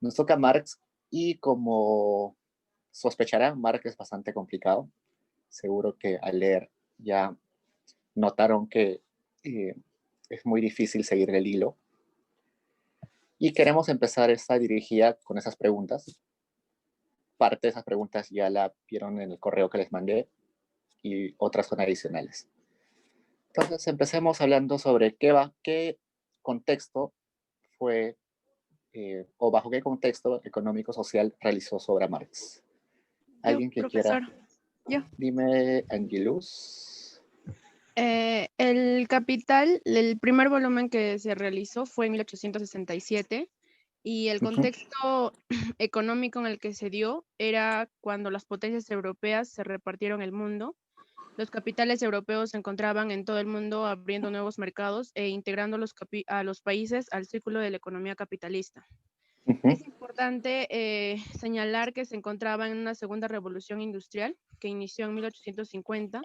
Nos toca Marx y como sospecharán, Marx es bastante complicado. Seguro que al leer ya notaron que eh, es muy difícil seguir el hilo. Y queremos empezar esta dirigida con esas preguntas. Parte de esas preguntas ya la vieron en el correo que les mandé y otras son adicionales. Entonces empecemos hablando sobre qué contexto fue o bajo qué contexto económico-social realizó su obra Marx. Yo, ¿Alguien que quiera? profesor, yo. Dime, Angelus. El Capital, el primer volumen que se realizó fue en 1867 y el contexto económico en el que se dio era cuando las potencias europeas se repartieron el mundo. Los capitales europeos se encontraban en todo el mundo abriendo nuevos mercados e integrando a los países al círculo de la economía capitalista. Es importante señalar que se encontraba en una segunda revolución industrial que inició en 1850.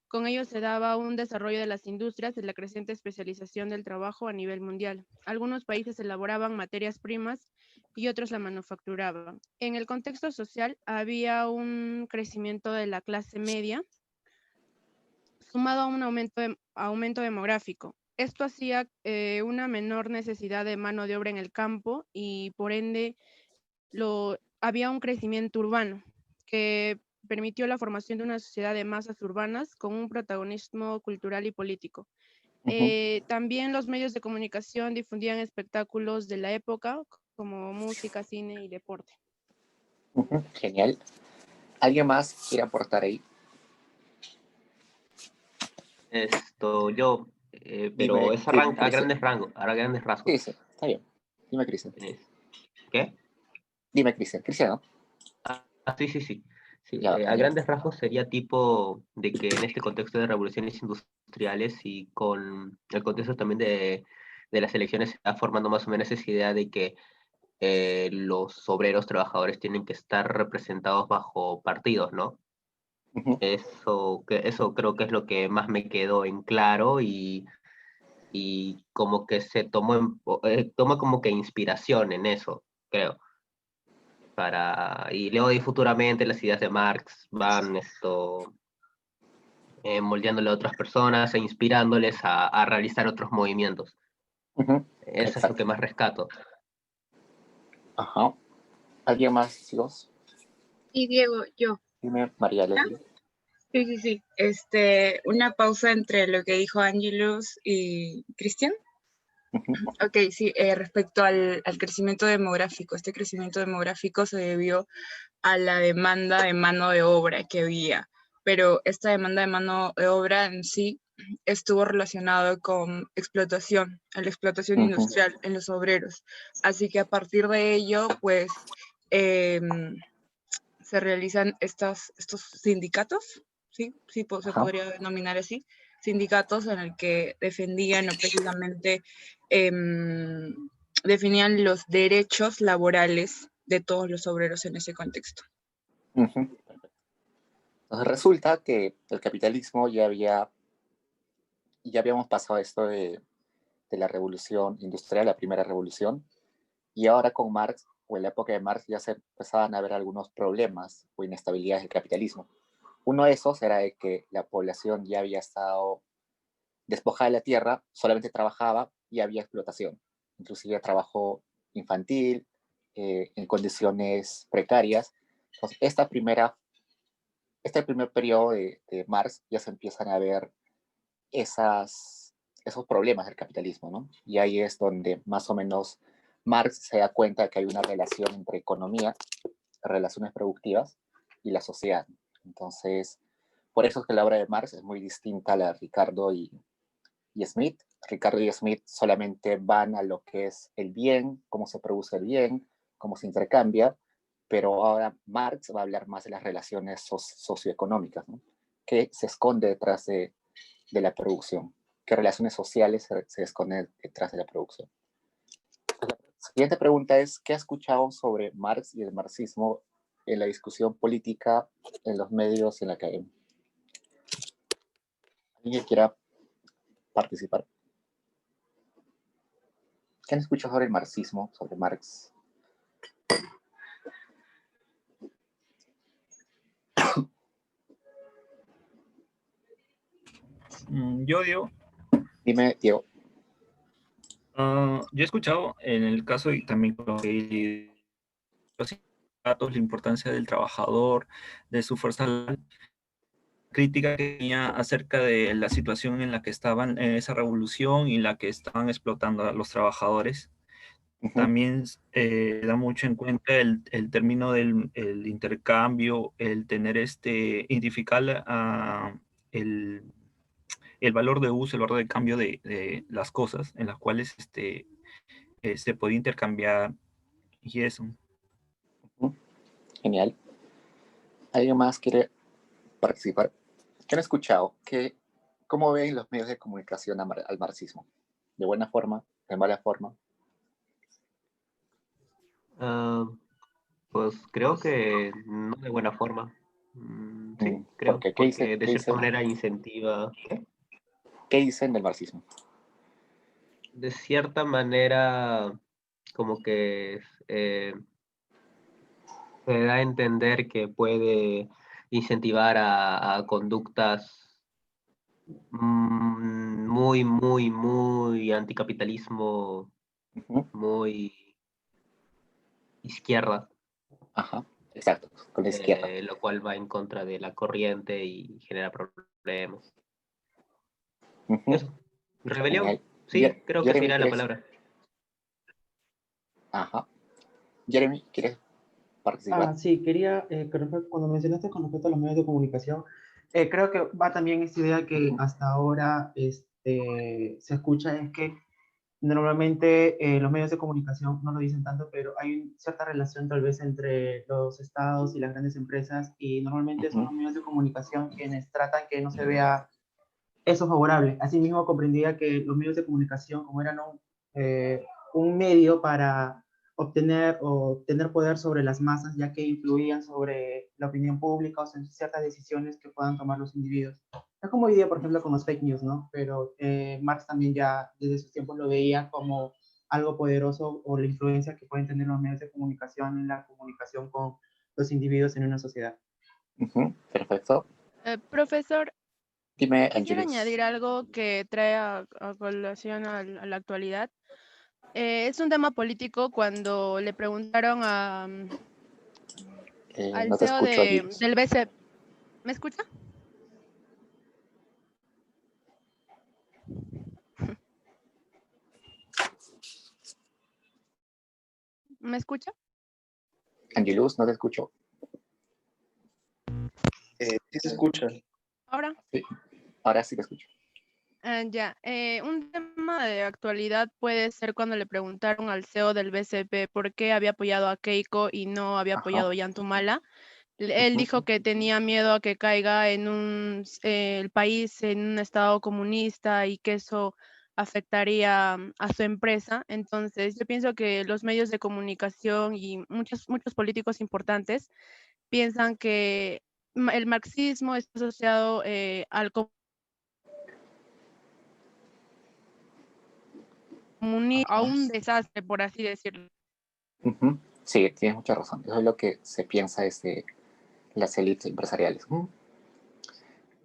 Con ello se daba un desarrollo de las industrias y la creciente especialización del trabajo a nivel mundial. Algunos países elaboraban materias primas y otros la manufacturaban. En el contexto social había un crecimiento de la clase media, sumado a un aumento demográfico. Esto hacía una menor necesidad de mano de obra en el campo y por ende había un crecimiento urbano que permitió la formación de una sociedad de masas urbanas con un protagonismo cultural y político. También los medios de comunicación difundían espectáculos de la época como música, cine y deporte. Genial. ¿Alguien más quiere aportar ahí? Yo, pero Dime, es Cristian. a grandes rasgos. Cristian, está bien. Dime, Cristian. ¿Qué? Dime, Cristian. Cristiano. Sí. Ya, A genial. grandes rasgos sería tipo de que en este contexto de revoluciones industriales y con el contexto también de las elecciones se está formando más o menos esa idea de que los obreros trabajadores tienen que estar representados bajo partidos, ¿no? Eso creo que es lo que más me quedó en claro y como que se toma como que inspiración en eso, creo. Y luego y futuramente las ideas de Marx van moldeándole a otras personas e inspirándoles a realizar otros movimientos. Eso es lo que más rescato. Ajá. ¿Alguien más, chicos? Y Diego, yo. Dime, María Leslie. Sí. Una pausa entre lo que dijo Angelus y Cristian. Ok, sí, respecto al crecimiento demográfico. Este crecimiento demográfico se debió a la demanda de mano de obra que había, pero esta demanda de mano de obra en sí estuvo relacionado con la explotación industrial en los obreros. Así que a partir de ello, pues, se realizan estos sindicatos, ¿sí? Se podría denominar así, sindicatos en el que defendían o precisamente definían los derechos laborales de todos los obreros en ese contexto. Entonces resulta que el capitalismo ya habíamos pasado esto de la revolución industrial, la primera revolución, y ahora con Marx, o en la época de Marx, ya se empezaban a ver algunos problemas o inestabilidades del capitalismo. Uno de esos era de que la población ya había estado despojada de la tierra, solamente trabajaba y había explotación, inclusive trabajo infantil, en condiciones precarias. Entonces, este primer periodo de Marx ya se empiezan a ver esos problemas del capitalismo, ¿no? Y ahí es donde más o menos Marx se da cuenta de que hay una relación entre economía, relaciones productivas y la sociedad. Entonces, por eso es que la obra de Marx es muy distinta a la de Ricardo y Smith. Ricardo y Smith solamente van a lo que es el bien, cómo se produce el bien, cómo se intercambia, pero ahora Marx va a hablar más de las relaciones socioeconómicas, ¿no? Que se esconde detrás de la producción, qué relaciones sociales se esconden detrás de la producción. La siguiente pregunta es, ¿qué ha escuchado sobre Marx y el marxismo en la discusión política, en los medios y en la academia? ¿Alguien que quiera participar? ¿Qué han escuchado sobre el marxismo, sobre Marx? Yo digo, Dime, Diego. yo he escuchado en el caso y también con lo que los sindicatos, la importancia del trabajador, de su fuerza laboral, crítica que tenía acerca de la situación en la que estaban en esa revolución y la que estaban explotando a los trabajadores. También da mucho en cuenta el término del el intercambio, el tener identificar el, el valor de uso, el valor de cambio de las cosas en las cuales se puede intercambiar y eso. Genial. ¿Alguien más quiere participar? ¿Qué han escuchado? ¿Cómo ven los medios de comunicación al marxismo? ¿De buena forma? ¿De mala forma? Pues creo que no de buena forma. Sí, ¿Por creo, qué? porque de cierta manera incentiva, ¿Qué dicen del marxismo? de cierta manera como que se da a entender que puede incentivar a conductas muy, muy, muy anticapitalismo, Ujú. muy izquierda, Ajá, exacto, con la izquierda. lo cual va en contra de la corriente y genera problemas. Ujú. Eso. Rebelión, Genial. sí, creo que Jeremy, sería la ¿quieres? palabra. Ajá. Jeremy, ¿quieres participar? Sí, quería, cuando mencionaste con respecto a los medios de comunicación, creo que va también esta idea que hasta ahora se escucha, es que normalmente los medios de comunicación no lo dicen tanto, pero hay cierta relación tal vez entre los estados y las grandes empresas, y normalmente son los medios de comunicación quienes tratan que no se vea eso favorable. Asimismo, comprendía que los medios de comunicación, como eran un medio para obtener o tener poder sobre las masas, ya que influían sobre la opinión pública o sobre ciertas decisiones que puedan tomar los individuos. Es como hoy día, por ejemplo, con los fake news, ¿no? Pero Marx también ya desde sus tiempos lo veía como algo poderoso, o la influencia que pueden tener los medios de comunicación en la comunicación con los individuos en una sociedad. Perfecto. Profesor, Dime, quisiera Angelus. añadir algo que trae a colación a la actualidad. Es un tema político cuando le preguntaron al No te CEO escucho, Angelus. del BCE. ¿Me escucha? ¿Me escucha? Angelus, no te escucho. Sí se escucha. Ahora. Sí, ahora sí te escucho. Ya, un tema de actualidad puede ser cuando le preguntaron al CEO del BCP por qué había apoyado a Keiko y no había apoyado a Yantumala. Él dijo que tenía miedo a que caiga en el país en un estado comunista y que eso afectaría a su empresa. Entonces, yo pienso que los medios de comunicación y muchos políticos importantes piensan que el marxismo está asociado al a un desastre, por así decirlo. Sí, tienes mucha razón. Eso es lo que se piensa desde las élites empresariales.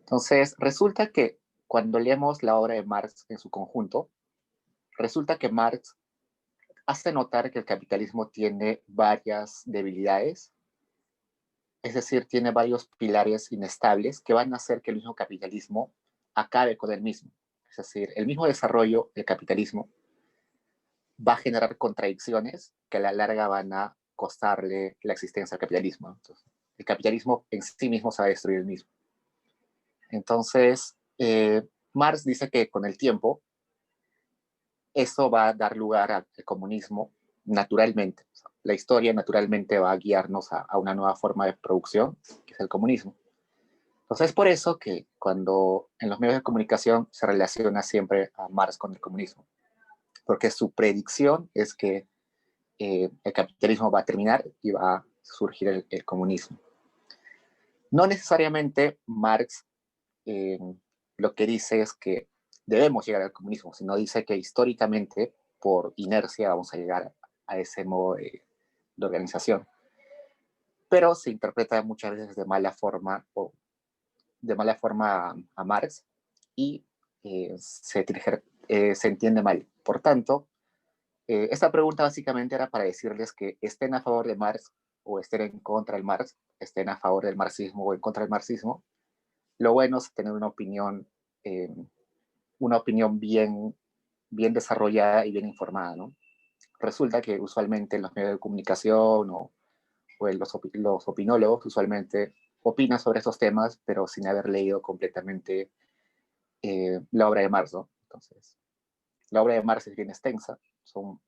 Entonces, resulta que cuando leemos la obra de Marx en su conjunto, resulta que Marx hace notar que el capitalismo tiene varias debilidades, es decir, tiene varios pilares inestables que van a hacer que el mismo capitalismo acabe con el mismo. Es decir, el mismo desarrollo del capitalismo va a generar contradicciones que a la larga van a costarle la existencia al capitalismo. Entonces, el capitalismo en sí mismo se va a destruir el mismo. Entonces, Marx dice que con el tiempo eso va a dar lugar al comunismo naturalmente. O sea, la historia naturalmente va a guiarnos a una nueva forma de producción, que es el comunismo. Entonces, es por eso que cuando en los medios de comunicación se relaciona siempre a Marx con el comunismo, porque su predicción es que el capitalismo va a terminar y va a surgir el comunismo. No necesariamente Marx lo que dice es que debemos llegar al comunismo, sino dice que históricamente, por inercia, vamos a llegar a ese modo de organización. Pero se interpreta muchas veces de mala forma a Marx, y se entiende mal. Por tanto, esta pregunta básicamente era para decirles que estén a favor de Marx o estén en contra del Marx, estén a favor del marxismo o en contra del marxismo. Lo bueno es tener una opinión bien desarrollada y bien informada, ¿no? Resulta que usualmente en los medios de comunicación o en los opinólogos usualmente opinan sobre estos temas, pero sin haber leído completamente la obra de Marx, ¿no? Entonces, la obra de Marx es bien extensa, son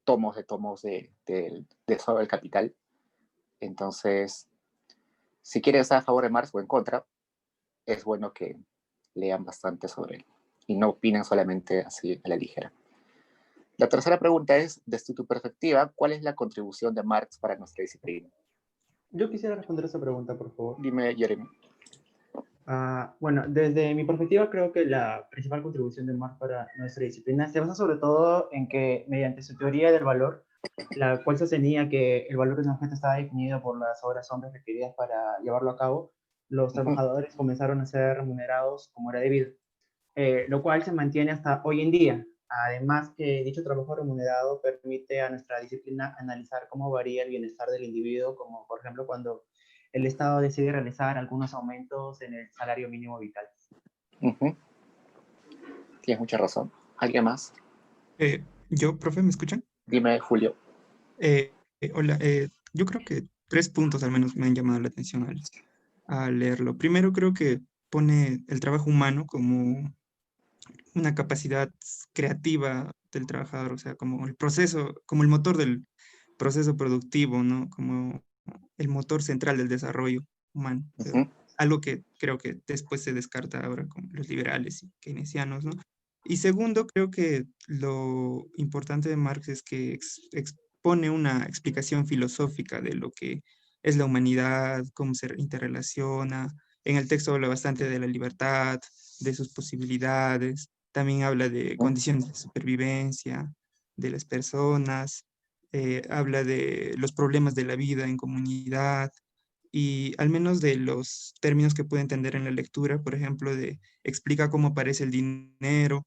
tomos sobre el Capital. Entonces, si quieren estar a favor de Marx o en contra, es bueno que lean bastante sobre él y no opinen solamente así a la ligera. La tercera pregunta es, desde tu perspectiva, ¿cuál es la contribución de Marx para nuestra disciplina? Yo quisiera responder esa pregunta, por favor. Dime, Jeremy. Bueno, desde mi perspectiva creo que la principal contribución de Marx para nuestra disciplina se basa sobre todo en que mediante su teoría del valor, la cual sostenía que el valor de un objeto estaba definido por las horas hombres requeridas para llevarlo a cabo, los trabajadores comenzaron a ser remunerados como era debido, lo cual se mantiene hasta hoy en día. Además que dicho trabajo remunerado permite a nuestra disciplina analizar cómo varía el bienestar del individuo, como por ejemplo cuando el Estado decide realizar algunos aumentos en el salario mínimo vital. Tienes mucha razón. ¿Alguien más? Yo, profe, ¿me escuchan? Dime, Julio. Hola, yo creo que 3 puntos al menos me han llamado la atención al leerlo. Primero, creo que pone el trabajo humano como una capacidad creativa del trabajador, o sea, como el proceso, como el motor del proceso productivo, ¿no? Como el motor central del desarrollo humano. Algo que creo que después se descarta ahora con los liberales y keynesianos, ¿no? Y segundo, creo que lo importante de Marx es que expone una explicación filosófica de lo que es la humanidad, cómo se interrelaciona. En el texto habla bastante de la libertad, de sus posibilidades, también habla de condiciones de supervivencia de las personas, habla de los problemas de la vida en comunidad y al menos de los términos que puede entender en la lectura, por ejemplo, explica cómo aparece el dinero,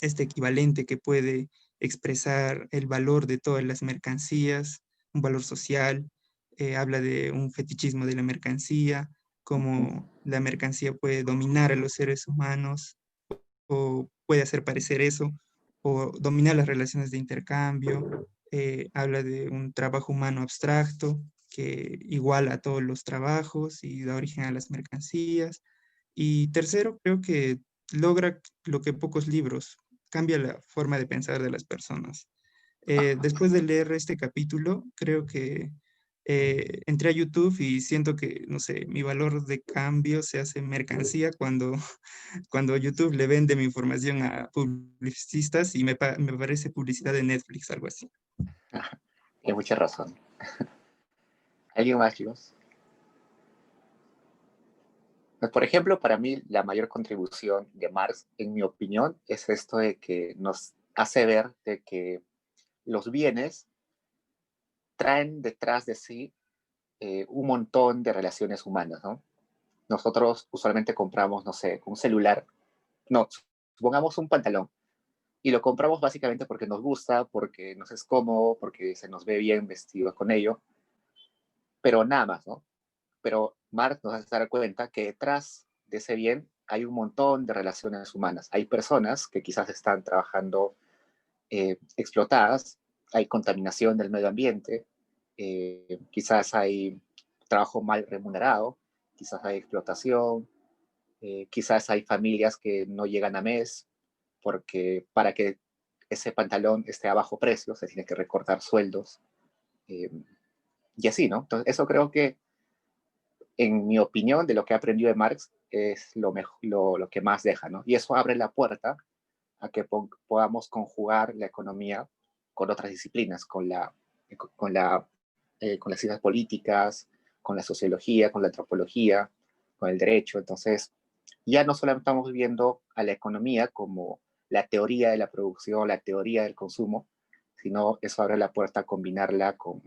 este equivalente que puede expresar el valor de todas las mercancías, un valor social, habla de un fetichismo de la mercancía, cómo la mercancía puede dominar a los seres humanos o puede hacer parecer eso, o dominar las relaciones de intercambio, habla de un trabajo humano abstracto que iguala a todos los trabajos y da origen a las mercancías. Y tercero, creo que logra lo que pocos libros, cambia la forma de pensar de las personas. Después de leer este capítulo, creo que entré a YouTube y siento que, no sé, mi valor de cambio se hace mercancía cuando YouTube le vende mi información a publicistas y me parece publicidad de Netflix, algo así. Tienes mucha razón. ¿Alguien más, chicos? Pues, por ejemplo, para mí la mayor contribución de Marx, en mi opinión, es esto de que nos hace ver de que los bienes traen detrás de sí un montón de relaciones humanas, ¿no? Nosotros usualmente compramos, no sé, un celular, no, supongamos un pantalón, y lo compramos básicamente porque nos gusta, porque nos es cómodo, porque se nos ve bien vestidos con ello, pero nada más, ¿no? Pero Marx nos hace dar cuenta que detrás de ese bien hay un montón de relaciones humanas. Hay personas que quizás están trabajando explotadas, hay contaminación del medio ambiente, quizás hay trabajo mal remunerado, quizás hay explotación, quizás hay familias que no llegan a mes porque para que ese pantalón esté a bajo precio se tiene que recortar sueldos y así, ¿no? Entonces, eso creo que, en mi opinión, de lo que he aprendido de Marx, es lo que más deja, ¿no? Y eso abre la puerta a que podamos conjugar la economía con otras disciplinas, con las ciencias políticas, con la sociología, con la antropología, con el derecho. Entonces, ya no solamente estamos viendo a la economía como la teoría de la producción, la teoría del consumo, sino eso abre la puerta a combinarla con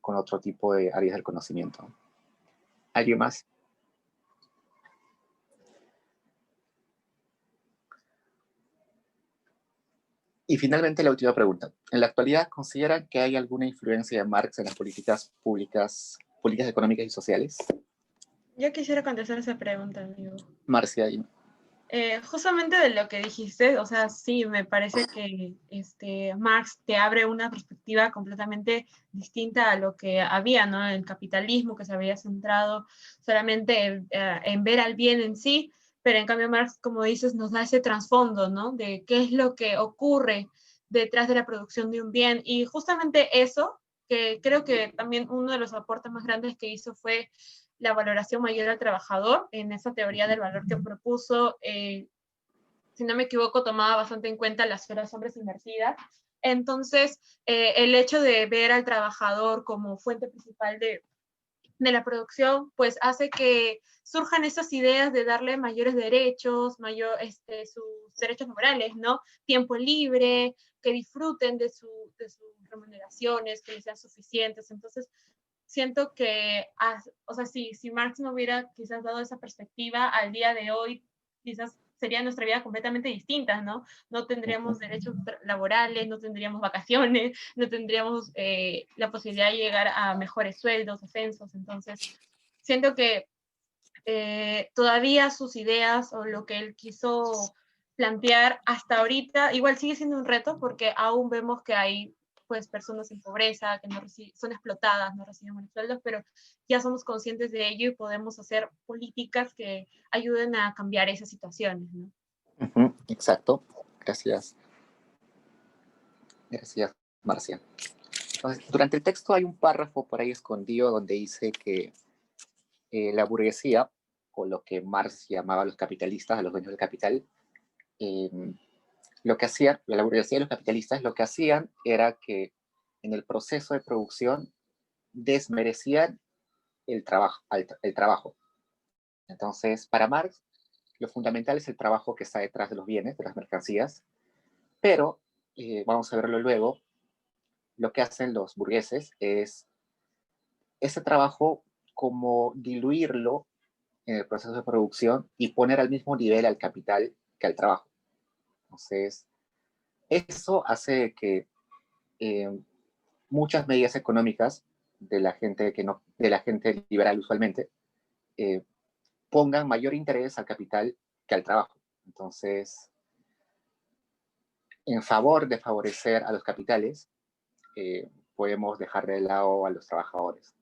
otro tipo de áreas del conocimiento. ¿Alguien más? Y finalmente la última pregunta. ¿En la actualidad consideran que hay alguna influencia de Marx en las políticas públicas, políticas económicas y sociales? Yo quisiera contestar esa pregunta, amigo. Marcia, dime. Justamente de lo que dijiste, o sea, sí, me parece que Marx te abre una perspectiva completamente distinta a lo que había, ¿no? El capitalismo que se había centrado solamente en ver al bien en sí, pero en cambio Marx, como dices, nos da ese trasfondo, ¿no? De qué es lo que ocurre detrás de la producción de un bien. Y justamente eso, que creo que también uno de los aportes más grandes que hizo fue la valoración mayor al trabajador en esa teoría del valor que propuso, si no me equivoco, tomaba bastante en cuenta las horas hombres invertidas. Entonces, el hecho de ver al trabajador como fuente principal de la producción, pues hace que surjan esas ideas de darle mayores derechos, sus derechos laborales, ¿no? Tiempo libre, que disfruten de sus remuneraciones, que les sean suficientes. Entonces, siento que, o sea, si Marx no hubiera quizás dado esa perspectiva, al día de hoy quizás sería nuestra vida completamente distinta, ¿no? No tendríamos derechos laborales, no tendríamos vacaciones, no tendríamos la posibilidad de llegar a mejores sueldos, ascensos. Entonces, siento que todavía sus ideas o lo que él quiso plantear hasta ahorita, igual sigue siendo un reto porque aún vemos que hay pues personas en pobreza que no son explotadas, no reciben buenos sueldos, pero ya somos conscientes de ello y podemos hacer políticas que ayuden a cambiar esas situaciones, ¿no? Exacto. Gracias. Gracias, Marcia. Entonces, durante el texto hay un párrafo por ahí escondido donde dice que la burguesía, o lo que Marx llamaba a los capitalistas, a los dueños del capital, lo que hacían, la burguesía y los capitalistas, lo que hacían era que en el proceso de producción desmerecían el trabajo. Entonces, para Marx, lo fundamental es el trabajo que está detrás de los bienes, de las mercancías, pero, vamos a verlo luego, lo que hacen los burgueses es ese trabajo como diluirlo en el proceso de producción y poner al mismo nivel al capital que al trabajo. Entonces, eso hace que muchas medidas económicas de la gente de la gente liberal usualmente pongan mayor interés al capital que al trabajo. Entonces, en favor de favorecer a los capitales, podemos dejar de lado a los trabajadores.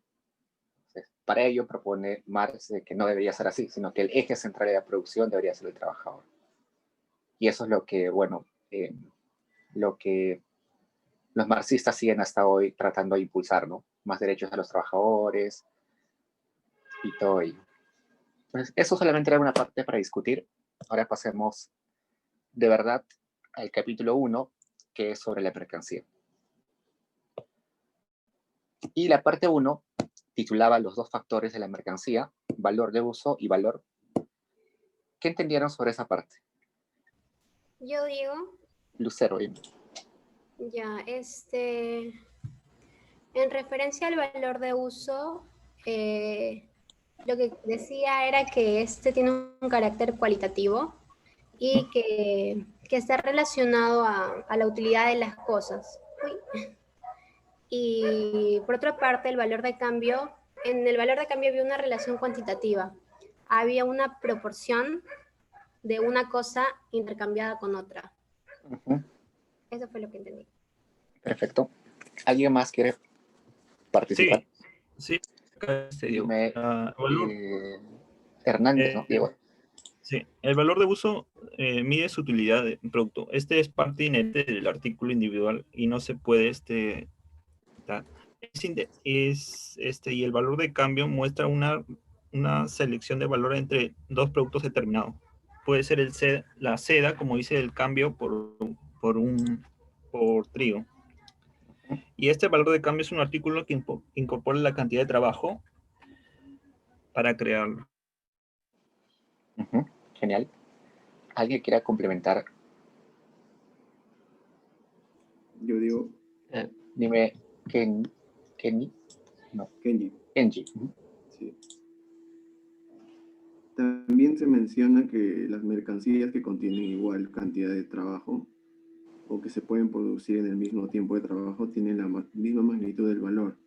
Entonces, para ello propone Marx que no debería ser así, sino que el eje central de la producción debería ser el trabajador. Y eso es lo que, bueno, lo que los marxistas siguen hasta hoy tratando de impulsar, ¿no? Más derechos a los trabajadores y todo ello. Entonces, eso solamente era una parte para discutir. Ahora pasemos de verdad al capítulo 1, que es sobre la mercancía. Y la parte 1 titulaba los dos factores de la mercancía, valor de uso y valor. ¿Qué entendieron sobre esa parte? Yo digo, Lucero, ya, en referencia al valor de uso, lo que decía era que tiene un carácter cualitativo y que está relacionado a la utilidad de las cosas. Uy. Y por otra parte, el valor de cambio, en el valor de cambio había una relación cuantitativa. Había una proporción de una cosa intercambiada con otra. Eso fue lo que entendí. Perfecto. ¿Alguien más quiere participar? Sí. Acá Diego. Hernández, ¿no? Diego. Sí, el valor de uso mide su utilidad de un producto. Este es parte inherente del artículo individual y no se puede y el valor de cambio muestra una selección de valor entre dos productos determinados. Puede ser la seda, como dice, el cambio por trigo. Y este valor de cambio es un artículo que incorpora la cantidad de trabajo para crearlo. Genial. ¿Alguien quiera complementar? Yo digo. Dime, Kenny. No. Kenji. Sí. También se menciona que las mercancías que contienen igual cantidad de trabajo o que se pueden producir en el mismo tiempo de trabajo tienen la misma magnitud del valor.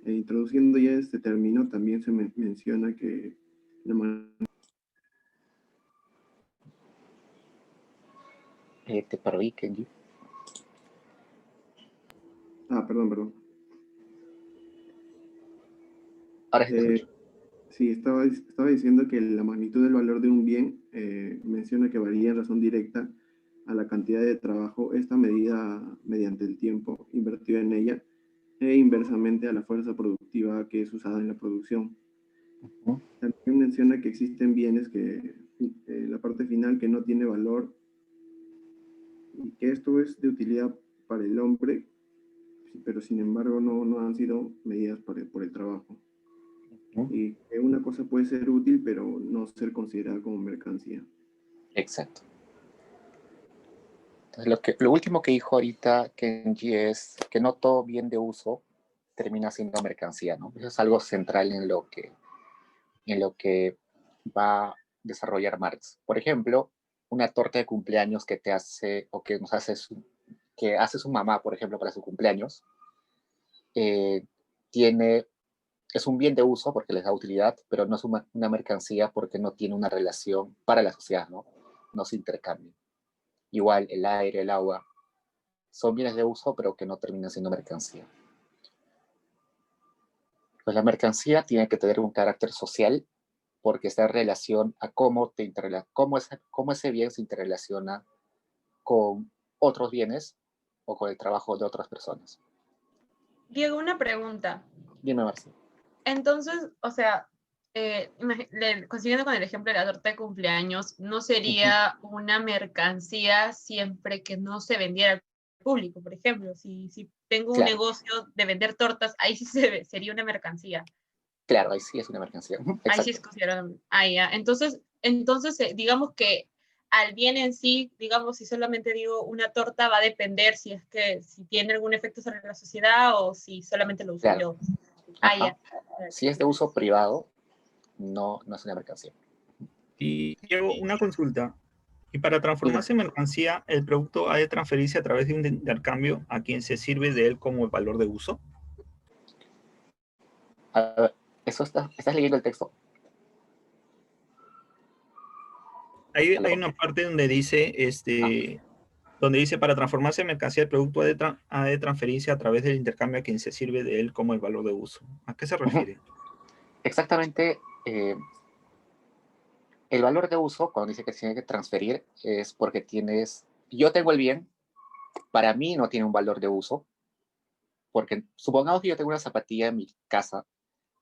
Introduciendo ya este término, también se menciona que la Te perdí, Kenji. perdón. Ahora sí te escucho. Sí, estaba diciendo que la magnitud del valor de un bien menciona que varía en razón directa a la cantidad de trabajo, esta medida mediante el tiempo invertido en ella, e inversamente a la fuerza productiva que es usada en la producción. También menciona que existen bienes que la parte final que no tiene valor y que esto es de utilidad para el hombre, pero sin embargo no han sido medidas por el trabajo. Y que una cosa puede ser útil, pero no ser considerada como mercancía. Exacto. Entonces, lo último que dijo ahorita Kenji es que no todo bien de uso termina siendo mercancía, ¿no? Eso es algo central en lo que va a desarrollar Marx. Por ejemplo, una torta de cumpleaños que te hace, o que nos hace que hace su mamá, por ejemplo, para su cumpleaños, es un bien de uso porque les da utilidad, pero no es una mercancía porque no tiene una relación para la sociedad, ¿no? No se intercambia. Igual el aire, el agua, son bienes de uso, pero que no terminan siendo mercancía. Pues la mercancía tiene que tener un carácter social porque está en relación a cómo ese bien se interrelaciona con otros bienes o con el trabajo de otras personas. Diego, una pregunta. Dime, Marcia. Entonces, o sea, consiguiendo con el ejemplo de la torta de cumpleaños, ¿no sería una mercancía siempre que no se vendiera al público? Por ejemplo, si tengo un negocio de vender tortas, ahí sí sería una mercancía. Claro, ahí sí es una mercancía. Ahí sí es considerado. Ya. Entonces, digamos que al bien en sí, digamos, si solamente digo una torta, va a depender si tiene algún efecto sobre la sociedad o si solamente lo uso yo. Ya. Si es de uso privado, no es una mercancía. Y Diego, una consulta. Y para transformarse en mercancía, ¿el producto ha de transferirse a través de un intercambio a quien se sirve de él como el valor de uso? A ver, ¿estás leyendo el texto? Hay una parte donde dice, para transformarse en mercancía, el producto ha de transferirse a través del intercambio a quien se sirve de él como el valor de uso. ¿A qué se refiere? Exactamente. El valor de uso, cuando dice que tiene que transferir, es porque yo tengo el bien, para mí no tiene un valor de uso, porque supongamos que yo tengo una zapatilla en mi casa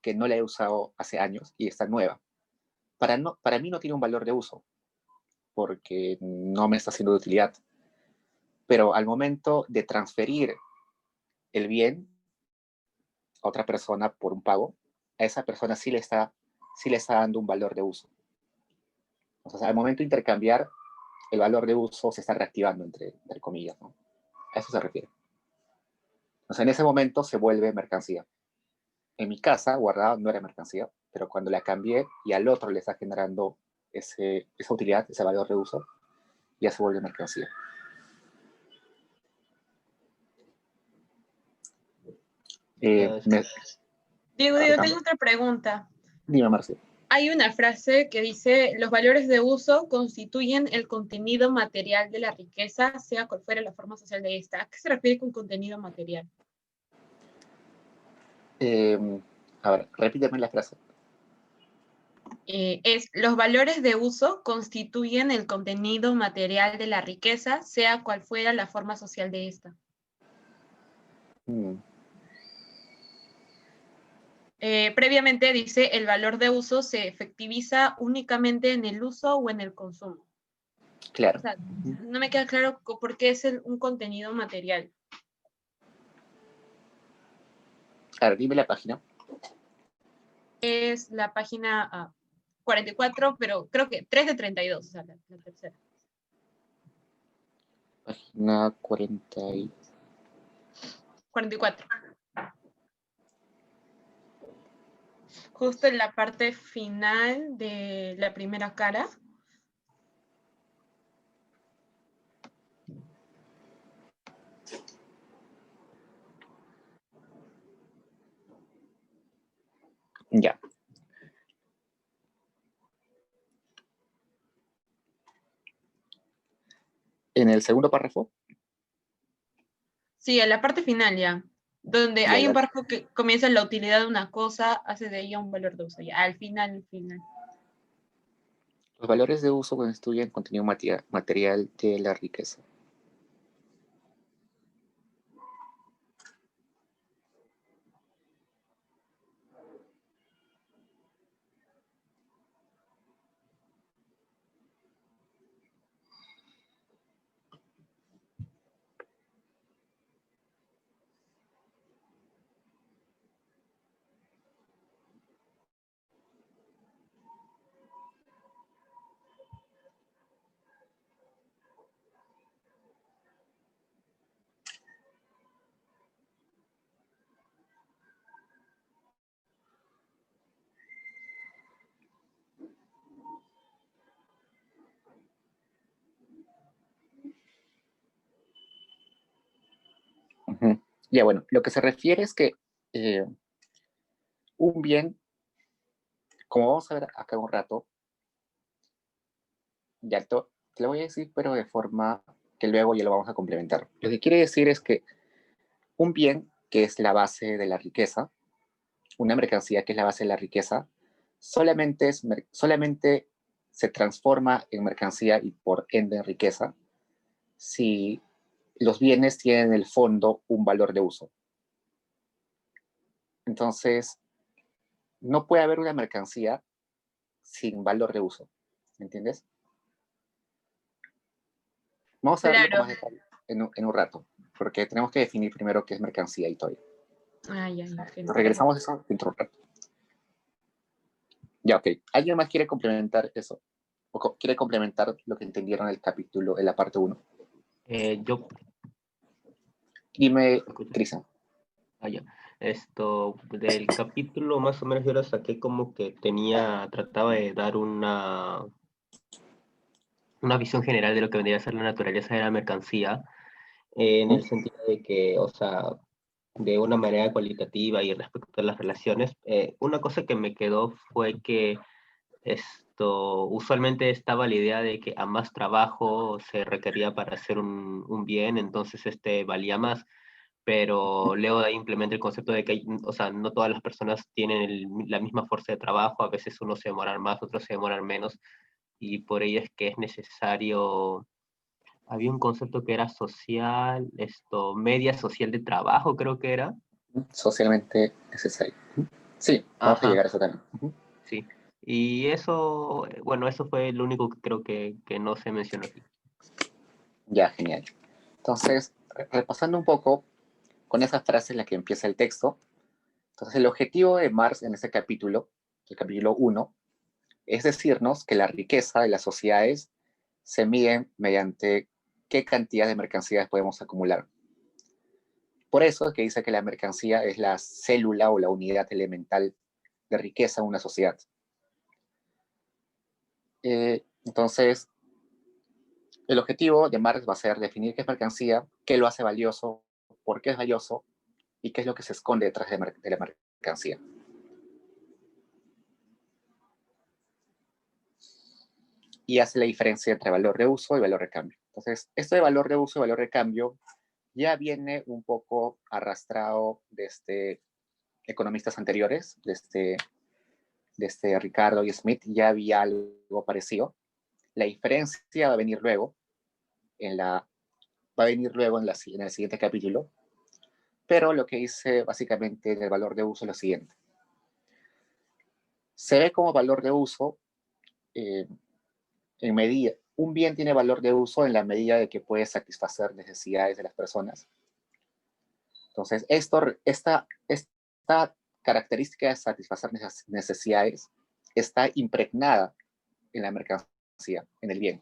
que no la he usado hace años y está nueva. Para mí no tiene un valor de uso, porque no me está haciendo de utilidad. Pero al momento de transferir el bien a otra persona por un pago, a esa persona sí le está dando un valor de uso. O sea, al momento de intercambiar, el valor de uso se está reactivando, entre comillas, ¿no? A eso se refiere. O sea, en ese momento se vuelve mercancía. En mi casa, guardada, no era mercancía, pero cuando la cambié y al otro le está generando esa utilidad, ese valor de uso, ya se vuelve mercancía. Diego, tengo otra pregunta. Dime, Marcia. Hay una frase que dice, los valores de uso constituyen el contenido material de la riqueza, sea cual fuera la forma social de esta. ¿A qué se refiere con contenido material? A ver, repíteme la frase. Los valores de uso constituyen el contenido material de la riqueza, sea cual fuera la forma social de esta. Previamente dice, el valor de uso se efectiviza únicamente en el uso o en el consumo. Claro. O sea, no me queda claro por qué es un contenido material. A ver, dime la página. Es la página 44, pero creo que 3 de 32, o sea, la tercera. Página 44. Justo en la parte final de la primera cara. Ya. En el segundo párrafo. Sí, a la parte final ya. Donde Ya, hay un párrafo que comienza la utilidad de una cosa, hace de ella un valor de uso. Ya, al final. Los valores de uso constituyen contenido material de la riqueza. Ujú. Ya, bueno, lo que se refiere es que un bien, como vamos a ver acá un rato, ya te lo voy a decir, pero de forma que luego ya lo vamos a complementar. Lo que quiere decir es que un bien, que es la base de la riqueza, una mercancía que es la base de la riqueza, solamente se transforma en mercancía y por ende en riqueza si los bienes tienen en el fondo un valor de uso. Entonces, no puede haber una mercancía sin valor de uso. ¿Me entiendes? Vamos a verlo con Claro. más detalle en un rato, porque tenemos que definir primero qué es mercancía y todo. Ya. Regresamos a eso dentro de un rato. Ya, ok. ¿Alguien más quiere complementar eso? ¿O quiere complementar lo que entendieron en el capítulo, en la parte 1? Yo... Dime, Cristian. Ya. Del capítulo más o menos yo lo saqué como que trataba de dar una visión general de lo que vendría a ser la naturaleza de la mercancía, en el sentido de que, o sea, de una manera cualitativa y respecto a las relaciones, una cosa que me quedó fue que usualmente estaba la idea de que a más trabajo se requería para hacer un bien, entonces valía más, pero luego de ahí implementa el concepto de que o sea, no todas las personas tienen la misma fuerza de trabajo, a veces unos se demoran más, otros se demoran menos, y por ello es que es necesario. Había un concepto que era social, media social de trabajo, creo que era. Socialmente necesario. Sí, vamos a llegar a eso también. Sí. Y eso, bueno, eso fue lo único que creo que no se mencionó aquí. Ya, genial. Entonces, repasando un poco con esas frases en las que empieza el texto. Entonces, el objetivo de Marx en este capítulo, el capítulo 1, es decirnos que la riqueza de las sociedades se mide mediante qué cantidad de mercancías podemos acumular. Por eso es que dice que la mercancía es la célula o la unidad elemental de riqueza en una sociedad. Entonces, el objetivo de Marx va a ser definir qué es mercancía, qué lo hace valioso, por qué es valioso y qué es lo que se esconde detrás de la mercancía. Y hace la diferencia entre valor de uso y valor de cambio. Entonces, esto de valor de uso y valor de cambio ya viene un poco arrastrado desde economistas anteriores, desde Ricardo y Smith, ya había algo parecido. La diferencia va a venir luego en el siguiente capítulo, pero lo que dice básicamente del valor de uso es lo siguiente. Se ve como valor de uso en medida, un bien tiene valor de uso en la medida de que puede satisfacer necesidades de las personas. Entonces, esta característica de satisfacer necesidades está impregnada en la mercancía, en el bien.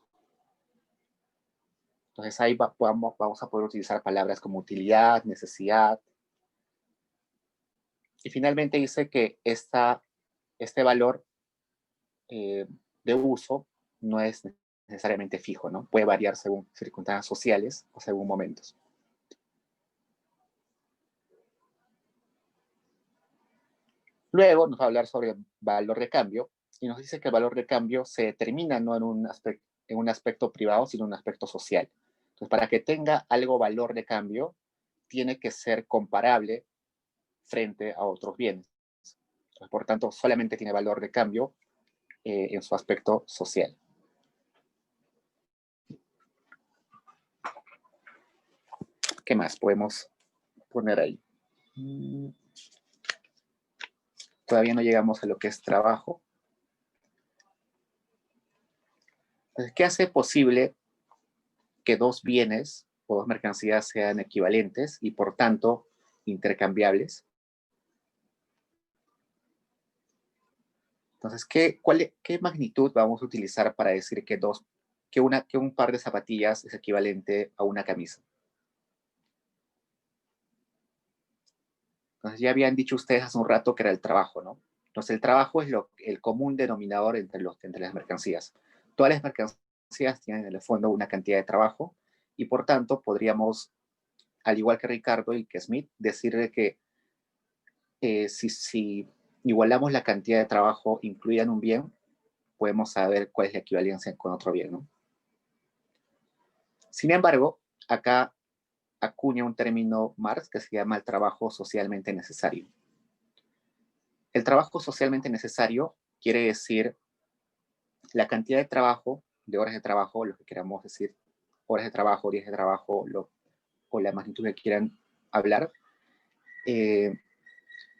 Entonces, ahí vamos a poder utilizar palabras como utilidad, necesidad. Y finalmente dice que este valor de uso no es necesariamente fijo, ¿no? Puede variar según circunstancias sociales o según momentos. Luego nos va a hablar sobre el valor de cambio y nos dice que el valor de cambio se determina no en un aspecto privado, sino en un aspecto social. Entonces, para que tenga algo valor de cambio, tiene que ser comparable frente a otros bienes. Entonces, por tanto, solamente tiene valor de cambio en su aspecto social. ¿Qué más podemos poner ahí? Todavía no llegamos a lo que es trabajo. Entonces, ¿qué hace posible que dos bienes o dos mercancías sean equivalentes y por tanto intercambiables? Entonces, ¿qué magnitud vamos a utilizar para decir que un par de zapatillas es equivalente a una camisa? Entonces, ya habían dicho ustedes hace un rato que era el trabajo, ¿no? Entonces, el trabajo es el común denominador entre las mercancías. Todas las mercancías tienen en el fondo una cantidad de trabajo y por tanto podríamos, al igual que Ricardo y que Smith, decirle que si igualamos la cantidad de trabajo incluida en un bien, podemos saber cuál es la equivalencia con otro bien, ¿no? Sin embargo, acá acuña un término Marx que se llama el trabajo socialmente necesario. El trabajo socialmente necesario quiere decir la cantidad de trabajo, de horas de trabajo, lo que queramos decir, horas de trabajo, días de trabajo, o la magnitud que quieran hablar, que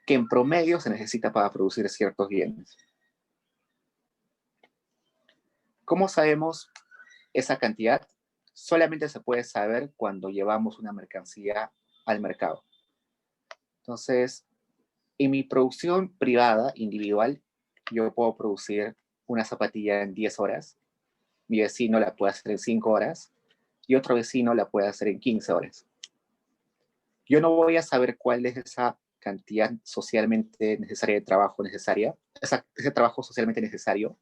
en promedio se necesita para producir ciertos bienes. ¿Cómo sabemos esa cantidad? Solamente se puede saber cuando llevamos una mercancía al mercado. Entonces, en mi producción privada, individual, yo puedo producir una zapatilla en 10 horas, mi vecino la puede hacer en 5 horas, y otro vecino la puede hacer en 15 horas. Yo no voy a saber cuál es esa cantidad socialmente necesaria de trabajo ese trabajo socialmente necesario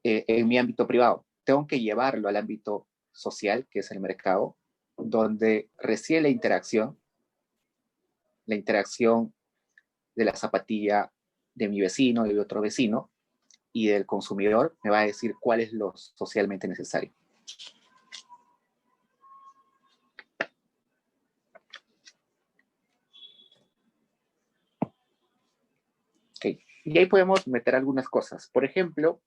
en mi ámbito privado. Tengo que llevarlo al ámbito social, que es el mercado, donde recibe la interacción de la zapatilla de mi vecino y de otro vecino, y del consumidor me va a decir cuál es lo socialmente necesario. Okay. Y ahí podemos meter algunas cosas. Por ejemplo,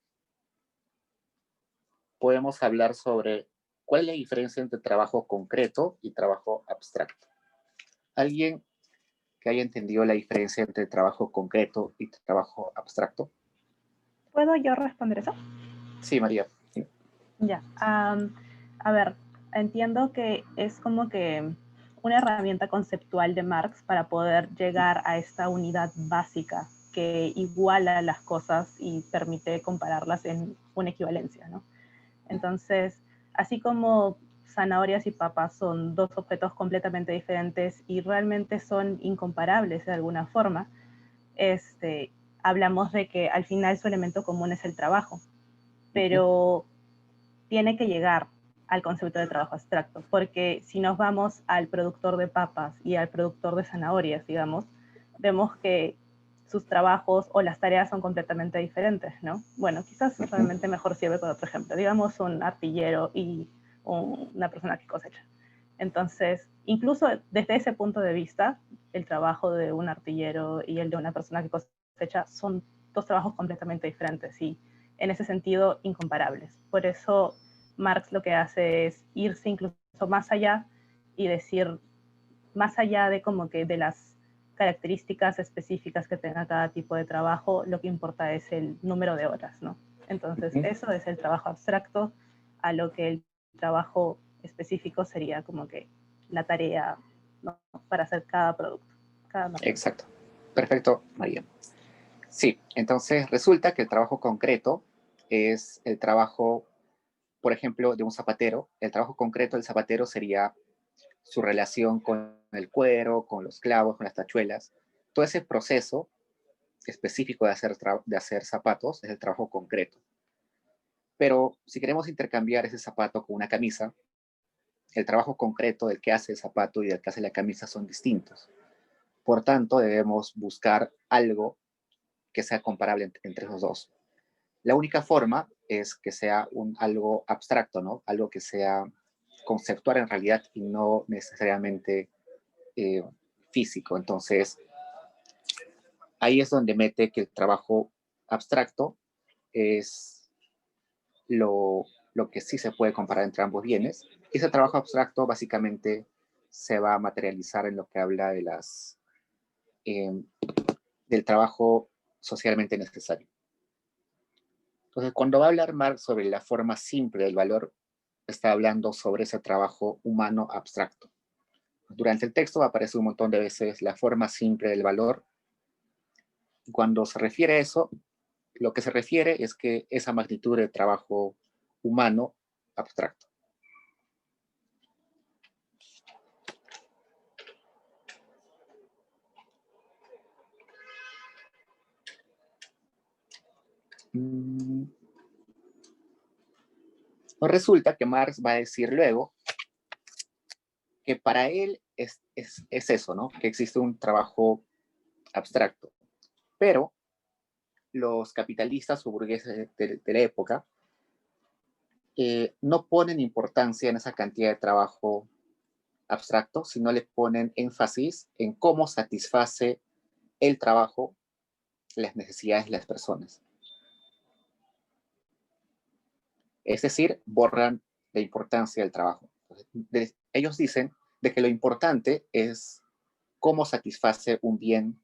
podemos hablar sobre cuál es la diferencia entre trabajo concreto y trabajo abstracto. ¿Alguien que haya entendido la diferencia entre trabajo concreto y trabajo abstracto? ¿Puedo yo responder eso? Sí, María. Sí. Ya. A ver, entiendo que es como que una herramienta conceptual de Marx para poder llegar a esta unidad básica que iguala las cosas y permite compararlas en una equivalencia, ¿no? Entonces, así como zanahorias y papas son dos objetos completamente diferentes y realmente son incomparables de alguna forma, hablamos de que al final su elemento común es el trabajo, pero tiene que llegar al concepto de trabajo abstracto, porque si nos vamos al productor de papas y al productor de zanahorias, digamos, vemos que sus trabajos o las tareas son completamente diferentes, ¿no? Bueno, quizás realmente mejor sirve con otro ejemplo. Digamos un artillero y una persona que cosecha. Entonces, incluso desde ese punto de vista, el trabajo de un artillero y el de una persona que cosecha son dos trabajos completamente diferentes y en ese sentido incomparables. Por eso Marx lo que hace es irse incluso más allá y decir, más allá de como que de las características específicas que tenga cada tipo de trabajo, lo que importa es el número de horas, ¿no? Entonces, eso es el trabajo abstracto, a lo que el trabajo específico sería como que la tarea, ¿no? Para hacer cada producto. Exacto. Perfecto, María. Sí, entonces resulta que el trabajo concreto es el trabajo, por ejemplo, de un zapatero. El trabajo concreto del zapatero sería su relación con el cuero, con los clavos, con las tachuelas. Todo ese proceso específico de hacer zapatos es el trabajo concreto. Pero si queremos intercambiar ese zapato con una camisa, el trabajo concreto del que hace el zapato y del que hace la camisa son distintos. Por tanto, debemos buscar algo que sea comparable entre esos dos. La única forma es que sea algo abstracto, ¿no? Algo que sea conceptual en realidad y no necesariamente físico. Entonces, ahí es donde mete que el trabajo abstracto es lo que sí se puede comparar entre ambos bienes. Ese trabajo abstracto básicamente se va a materializar en lo que habla de del trabajo socialmente necesario. Entonces, cuando va a hablar Marx sobre la forma simple del valor, está hablando sobre ese trabajo humano abstracto. Durante el texto aparece un montón de veces la forma simple del valor. Y cuando se refiere a eso, lo que se refiere es que esa magnitud de trabajo humano abstracto. Pues resulta que Marx va a decir luego que para él es eso, ¿no? Que existe un trabajo abstracto. Pero los capitalistas o burgueses de la época no ponen importancia en esa cantidad de trabajo abstracto, sino le ponen énfasis en cómo satisface el trabajo las necesidades de las personas. Es decir, borran la importancia del trabajo. Ellos dicen de que lo importante es cómo satisface un bien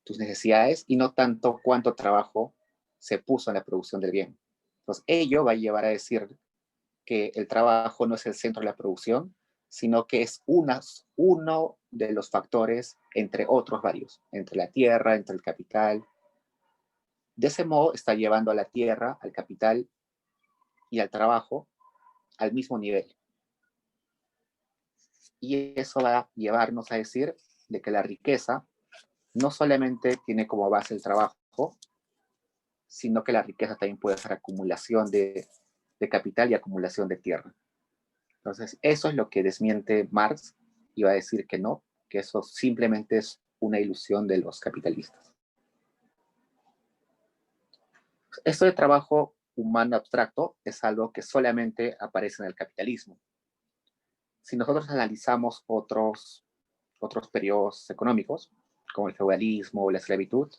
tus necesidades y no tanto cuánto trabajo se puso en la producción del bien. Entonces, ello va a llevar a decir que el trabajo no es el centro de la producción, sino que es uno de los factores entre otros varios, entre la tierra, entre el capital. De ese modo está llevando a la tierra, al capital y al trabajo al mismo nivel. Y eso va a llevarnos a decir de que la riqueza no solamente tiene como base el trabajo, sino que la riqueza también puede ser acumulación de capital y acumulación de tierra. Entonces, eso es lo que desmiente Marx y va a decir que no, que eso simplemente es una ilusión de los capitalistas. Esto de trabajo humano abstracto es algo que solamente aparece en el capitalismo. Si nosotros analizamos otros periodos económicos, como el feudalismo o la esclavitud,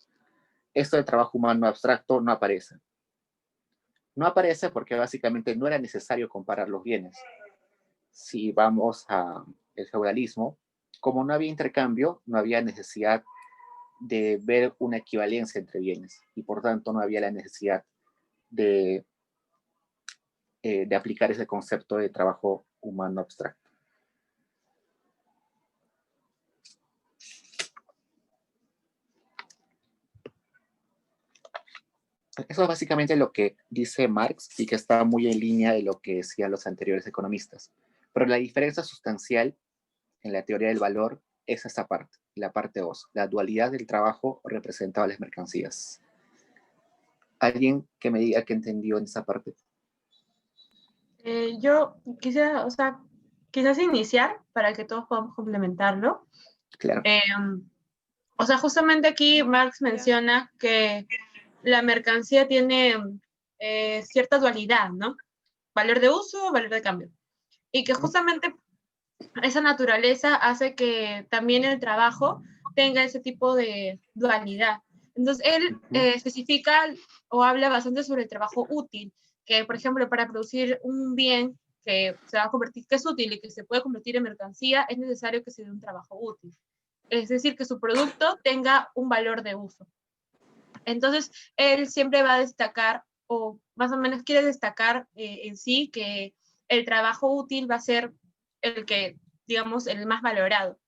esto de trabajo humano abstracto no aparece. No aparece porque básicamente no era necesario comparar los bienes. Si vamos al feudalismo, como no había intercambio, no había necesidad de ver una equivalencia entre bienes y por tanto no había la necesidad de aplicar ese concepto de trabajo humano abstracto. Eso es básicamente lo que dice Marx y que está muy en línea de lo que decían los anteriores economistas. Pero la diferencia sustancial en la teoría del valor es esta parte, la parte 2, la dualidad del trabajo representado a las mercancías. ¿Alguien que me diga qué entendió en esa parte? Yo quisiera, quizás iniciar para que todos podamos complementarlo. Claro. Justamente aquí Marx menciona que la mercancía tiene cierta dualidad, ¿no? Valor de uso, valor de cambio. Y que justamente esa naturaleza hace que también el trabajo tenga ese tipo de dualidad. Entonces, él especifica o habla bastante sobre el trabajo útil, que, por ejemplo, para producir un bien que se va a convertir, que es útil y que se puede convertir en mercancía, es necesario que se dé un trabajo útil. Es decir, que su producto tenga un valor de uso. Entonces, él siempre va a destacar, o más o menos quiere destacar en sí, que el trabajo útil va a ser el que, digamos, el más valorado.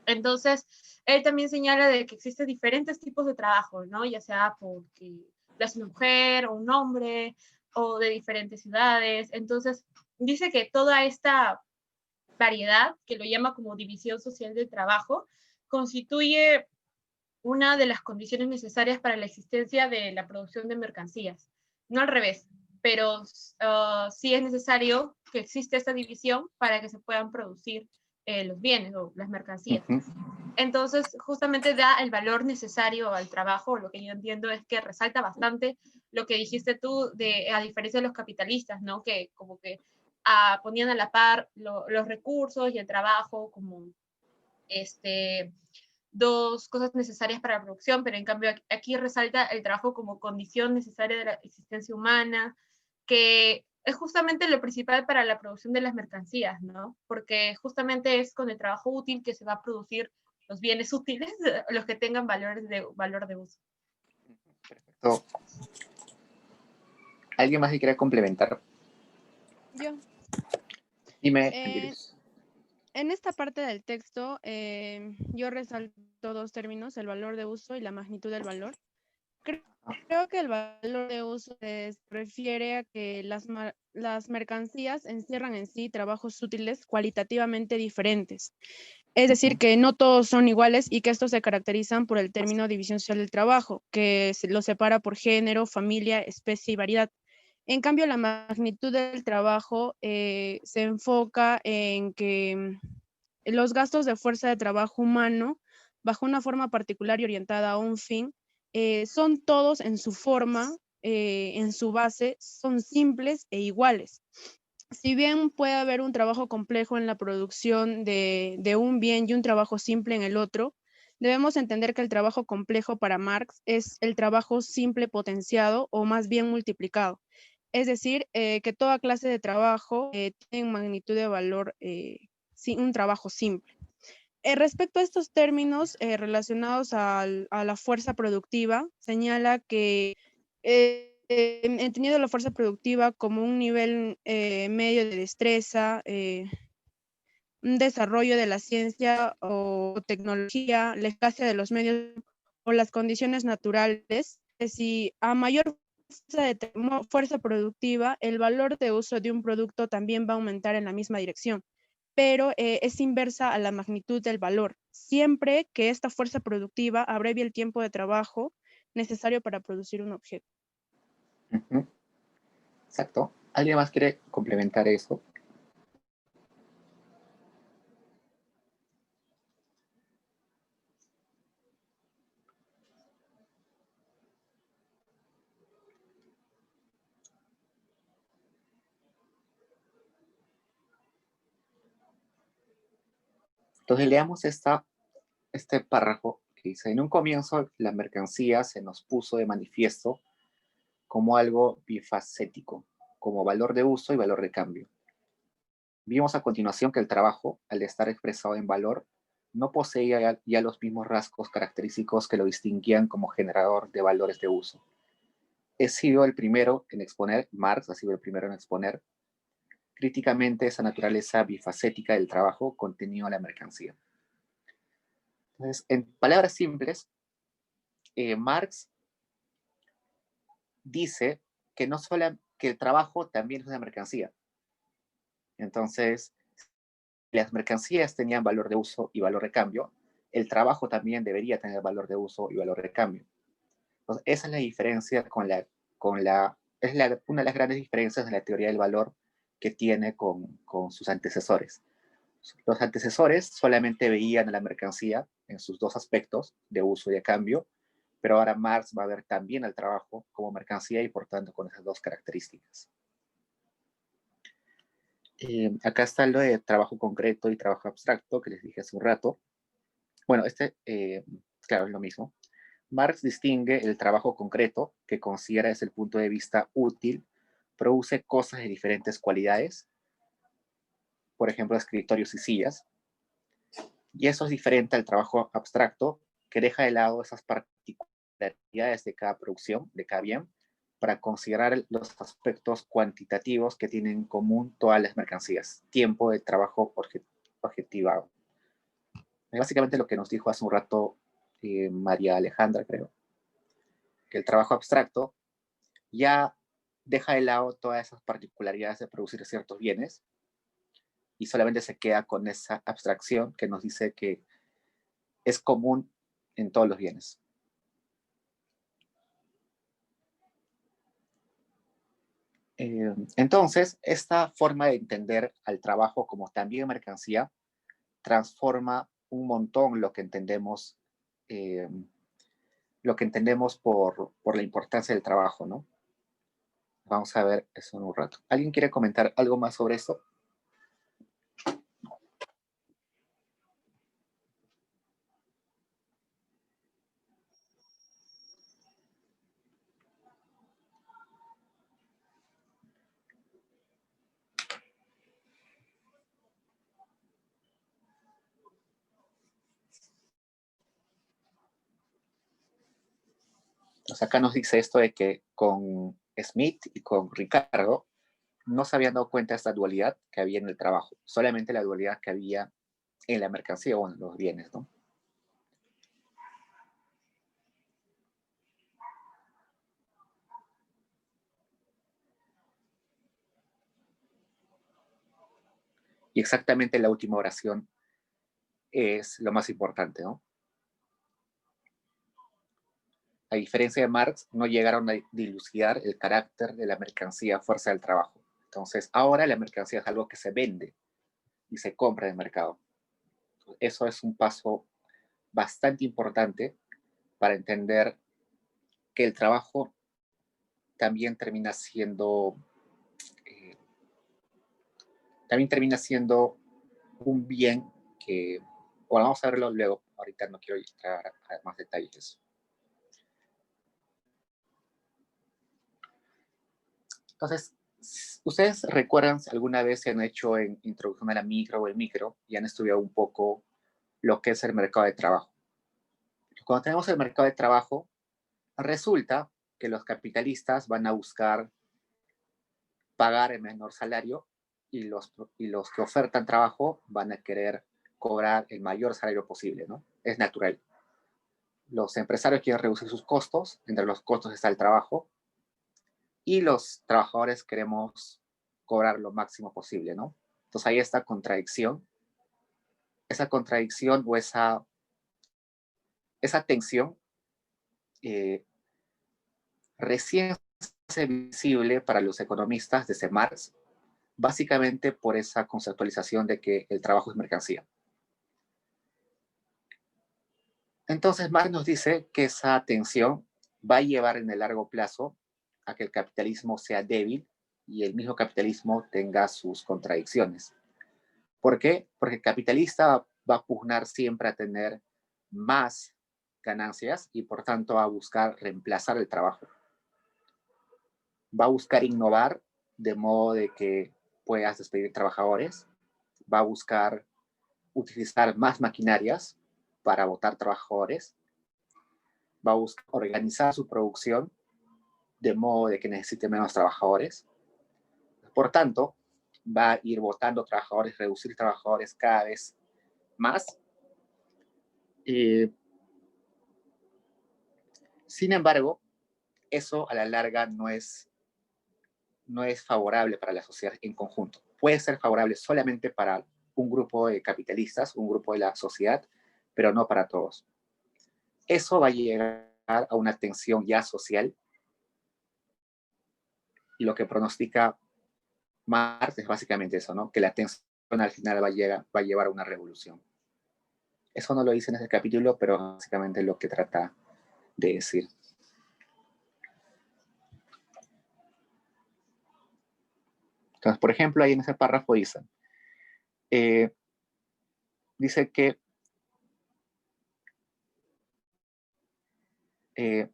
Entonces, él también señala de que existen diferentes tipos de trabajo, ¿no? Ya sea porque lo hace una mujer o un hombre, o de diferentes ciudades. Entonces, dice que toda esta variedad, que lo llama como división social del trabajo, constituye una de las condiciones necesarias para la existencia de la producción de mercancías. No al revés, pero sí es necesario que exista esta división para que se puedan producir los bienes o las mercancías. Ujú. Entonces, justamente da el valor necesario al trabajo. Lo que yo entiendo es que resalta bastante lo que dijiste tú, a diferencia de los capitalistas, ¿no? Que como que ponían a la par los recursos y el trabajo como dos cosas necesarias para la producción, pero en cambio aquí resalta el trabajo como condición necesaria de la existencia humana, que es justamente lo principal para la producción de las mercancías, ¿no? Porque justamente es con el trabajo útil que se va a producir los bienes útiles, los que tengan valor de uso. Perfecto. ¿Alguien más que quiera complementar? Yo. Dime, Eh, Angelus. En esta parte del texto, yo resalto dos términos, el valor de uso y la magnitud del valor. Creo que el valor de uso se refiere a que las mercancías encierran en sí trabajos útiles cualitativamente diferentes. Es decir, que no todos son iguales y que estos se caracterizan por el término división social del trabajo, que lo separa por género, familia, especie y variedad. En cambio, la magnitud del trabajo se enfoca en que los gastos de fuerza de trabajo humano, bajo una forma particular y orientada a un fin, son todos en su forma, en su base, son simples e iguales. Si bien puede haber un trabajo complejo en la producción de un bien y un trabajo simple en el otro, debemos entender que el trabajo complejo para Marx es el trabajo simple potenciado o más bien multiplicado. Es decir, que toda clase de trabajo tiene magnitud de valor, un trabajo simple. Respecto a estos términos relacionados a la fuerza productiva, señala que entendido la fuerza productiva como un nivel medio de destreza, un desarrollo de la ciencia o tecnología, la escasez de los medios o las condiciones naturales, si a mayor fuerza productiva, el valor de uso de un producto también va a aumentar en la misma dirección, pero es inversa a la magnitud del valor, siempre que esta fuerza productiva abrevie el tiempo de trabajo necesario para producir un objeto. Ujú. Exacto. ¿Alguien más quiere complementar eso? Entonces leamos este párrafo que dice, en un comienzo la mercancía se nos puso de manifiesto como algo bifacético, como valor de uso y valor de cambio. Vimos a continuación que el trabajo, al estar expresado en valor, no poseía ya los mismos rasgos característicos que lo distinguían como generador de valores de uso. He sido el primero en exponer, Marx ha sido el primero en exponer críticamente esa naturaleza bifacética del trabajo contenido en la mercancía. Entonces, en palabras simples, Marx dice que no solo que el trabajo también es una mercancía. Entonces, las mercancías tenían valor de uso y valor de cambio, el trabajo también debería tener valor de uso y valor de cambio. Entonces, esa es la diferencia una de las grandes diferencias de la teoría del valor que tiene con sus antecesores. Los antecesores solamente veían a la mercancía en sus dos aspectos, de uso y de cambio, pero ahora Marx va a ver también al trabajo como mercancía y por tanto con esas dos características. Acá está lo de trabajo concreto y trabajo abstracto que les dije hace un rato. Bueno, claro, es lo mismo. Marx distingue el trabajo concreto, que considera desde el punto de vista útil, produce cosas de diferentes cualidades, por ejemplo, escritorios y sillas, y eso es diferente al trabajo abstracto, que deja de lado esas particularidades de cada producción, de cada bien, para considerar los aspectos cuantitativos que tienen en común todas las mercancías, tiempo de trabajo objetivado. Es básicamente lo que nos dijo hace un rato María Alejandra, creo, que el trabajo abstracto ya deja de lado todas esas particularidades de producir ciertos bienes y solamente se queda con esa abstracción que nos dice que es común en todos los bienes. Entonces, esta forma de entender al trabajo como también mercancía transforma un montón lo que entendemos por la importancia del trabajo, ¿no? Vamos a ver eso en un rato. ¿Alguien quiere comentar algo más sobre eso? Entonces acá nos dice esto de que con Smith y con Ricardo no se habían dado cuenta de esta dualidad que había en el trabajo, solamente la dualidad que había en la mercancía o en los bienes, ¿no? Y exactamente la última oración es lo más importante, ¿no? A diferencia de Marx, no llegaron a dilucidar el carácter de la mercancía a fuerza del trabajo. Entonces, ahora la mercancía es algo que se vende y se compra en el mercado. Eso es un paso bastante importante para entender que el trabajo también termina siendo un bien que, bueno, vamos a verlo luego, ahorita no quiero entrar a más detalles. Entonces, ¿ustedes recuerdan si alguna vez se han hecho en Introducción a la Micro o el Micro y han estudiado un poco lo que es el mercado de trabajo? Cuando tenemos el mercado de trabajo, resulta que los capitalistas van a buscar pagar el menor salario y los que ofertan trabajo van a querer cobrar el mayor salario posible, ¿no? Es natural. Los empresarios quieren reducir sus costos, entre los costos está el trabajo, y los trabajadores queremos cobrar lo máximo posible, ¿no? Entonces hay esta contradicción. Esa contradicción o esa tensión recién se visible para los economistas desde Marx, básicamente por esa conceptualización de que el trabajo es mercancía. Entonces Marx nos dice que esa tensión va a llevar en el largo plazo a que el capitalismo sea débil y el mismo capitalismo tenga sus contradicciones. ¿Por qué? Porque el capitalista va a pugnar siempre a tener más ganancias y por tanto va a buscar reemplazar el trabajo. Va a buscar innovar de modo de que puedas despedir trabajadores. Va a buscar utilizar más maquinarias para botar trabajadores. Va a buscar organizar su producción de modo de que necesite menos trabajadores. Por tanto, va a ir botando trabajadores, reducir trabajadores cada vez más. Sin embargo, eso a la larga no es favorable para la sociedad en conjunto. Puede ser favorable solamente para un grupo de capitalistas, un grupo de la sociedad, pero no para todos. Eso va a llegar a una tensión ya social y lo que pronostica Marx es básicamente eso, ¿no? Que la tensión al final va a llevar a una revolución. Eso no lo dice en ese capítulo, pero básicamente es lo que trata de decir. Entonces, por ejemplo, ahí en ese párrafo dice que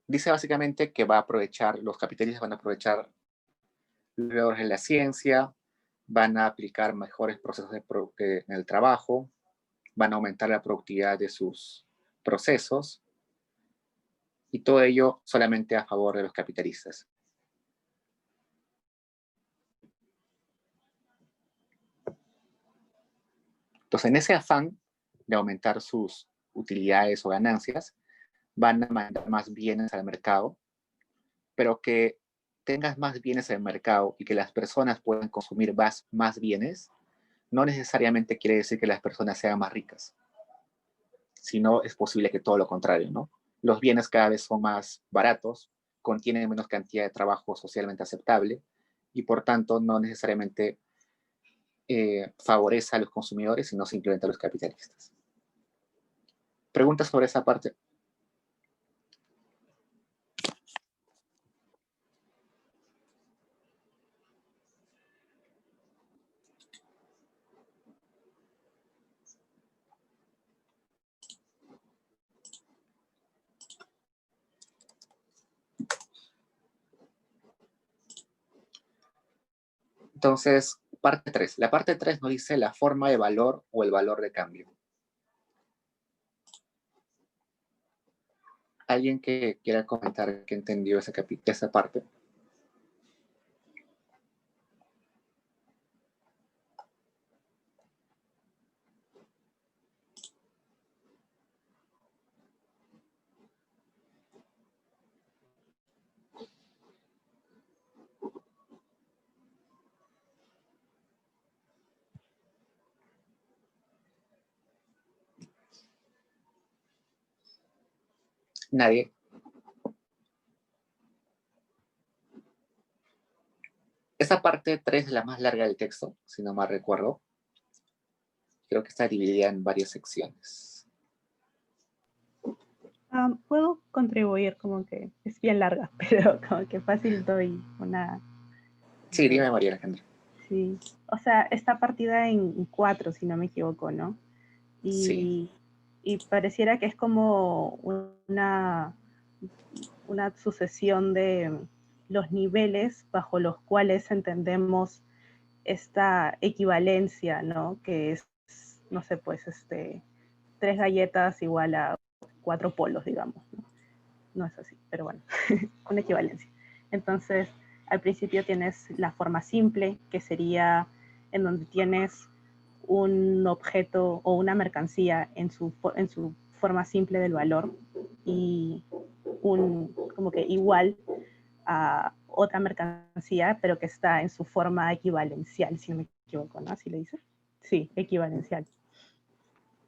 dice básicamente que va a aprovechar, los capitalistas van a aprovechar los logros de la ciencia, van a aplicar mejores procesos en el trabajo, van a aumentar la productividad de sus procesos, y todo ello solamente a favor de los capitalistas. Entonces, en ese afán de aumentar sus utilidades o ganancias, van a mandar más bienes al mercado, pero que tengas más bienes en el mercado y que las personas puedan consumir más bienes, no necesariamente quiere decir que las personas sean más ricas, sino es posible que todo lo contrario, ¿no? Los bienes cada vez son más baratos, contienen menos cantidad de trabajo socialmente aceptable y por tanto no necesariamente favorece a los consumidores y no simplemente a los capitalistas. ¿Preguntas sobre esa parte? Entonces, parte 3. La parte 3 nos dice la forma de valor o el valor de cambio. ¿Alguien que quiera comentar que entendió esa parte? Nadie. Esa parte 3 es la más larga del texto, si no mal recuerdo. Creo que está dividida en varias secciones. Puedo contribuir, como que es bien larga, pero como que fácil doy una... Sí, dime, María Alejandra. Sí, o sea, está partida en 4, si no me equivoco, ¿no? Sí. Y pareciera que es como una sucesión de los niveles bajo los cuales entendemos esta equivalencia, ¿no? Que es, no sé, pues, 3 galletas igual a 4 polos, digamos, ¿no? No es así, pero bueno, una equivalencia. Entonces, al principio tienes la forma simple, que sería en donde tienes un objeto o una mercancía en su forma simple del valor y como que igual a otra mercancía, pero que está en su forma equivalencial, si no me equivoco, ¿no? ¿Así le dice? Sí, equivalencial.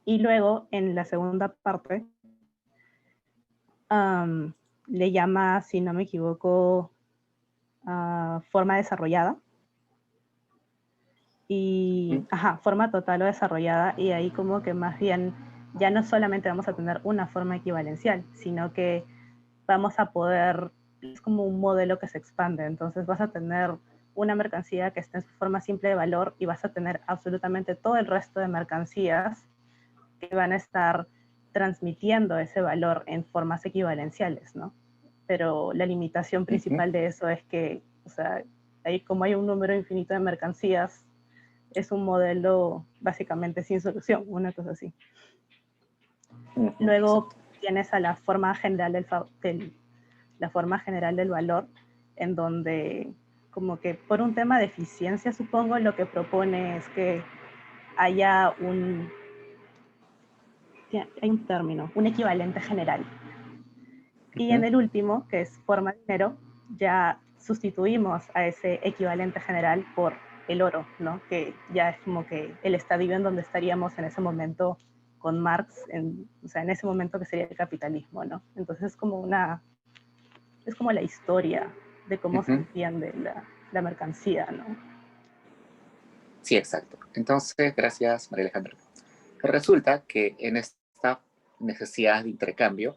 Y luego, en la segunda parte, le llama, si no me equivoco, forma desarrollada. Y, forma total o desarrollada, y ahí como que más bien ya no solamente vamos a tener una forma equivalencial, sino que vamos a poder, es como un modelo que se expande, entonces vas a tener una mercancía que está en su forma simple de valor y vas a tener absolutamente todo el resto de mercancías que van a estar transmitiendo ese valor en formas equivalenciales, ¿no? Pero la limitación principal de eso es que, o sea, como hay un número infinito de mercancías, es un modelo básicamente sin solución, una cosa así. Luego tienes a la forma general la forma general del valor, en donde como que por un tema de eficiencia, supongo, lo que propone es que haya hay un término, un equivalente general. Y en el último, que es forma de dinero, ya sustituimos a ese equivalente general por el oro, ¿no? Que ya es como que el estadio en donde estaríamos en ese momento con Marx, o sea, en ese momento que sería el capitalismo, ¿no? Entonces es como la historia de cómo se entiende la mercancía, ¿no? Sí, exacto. Entonces, gracias, María Alejandra. Resulta que en esta necesidad de intercambio,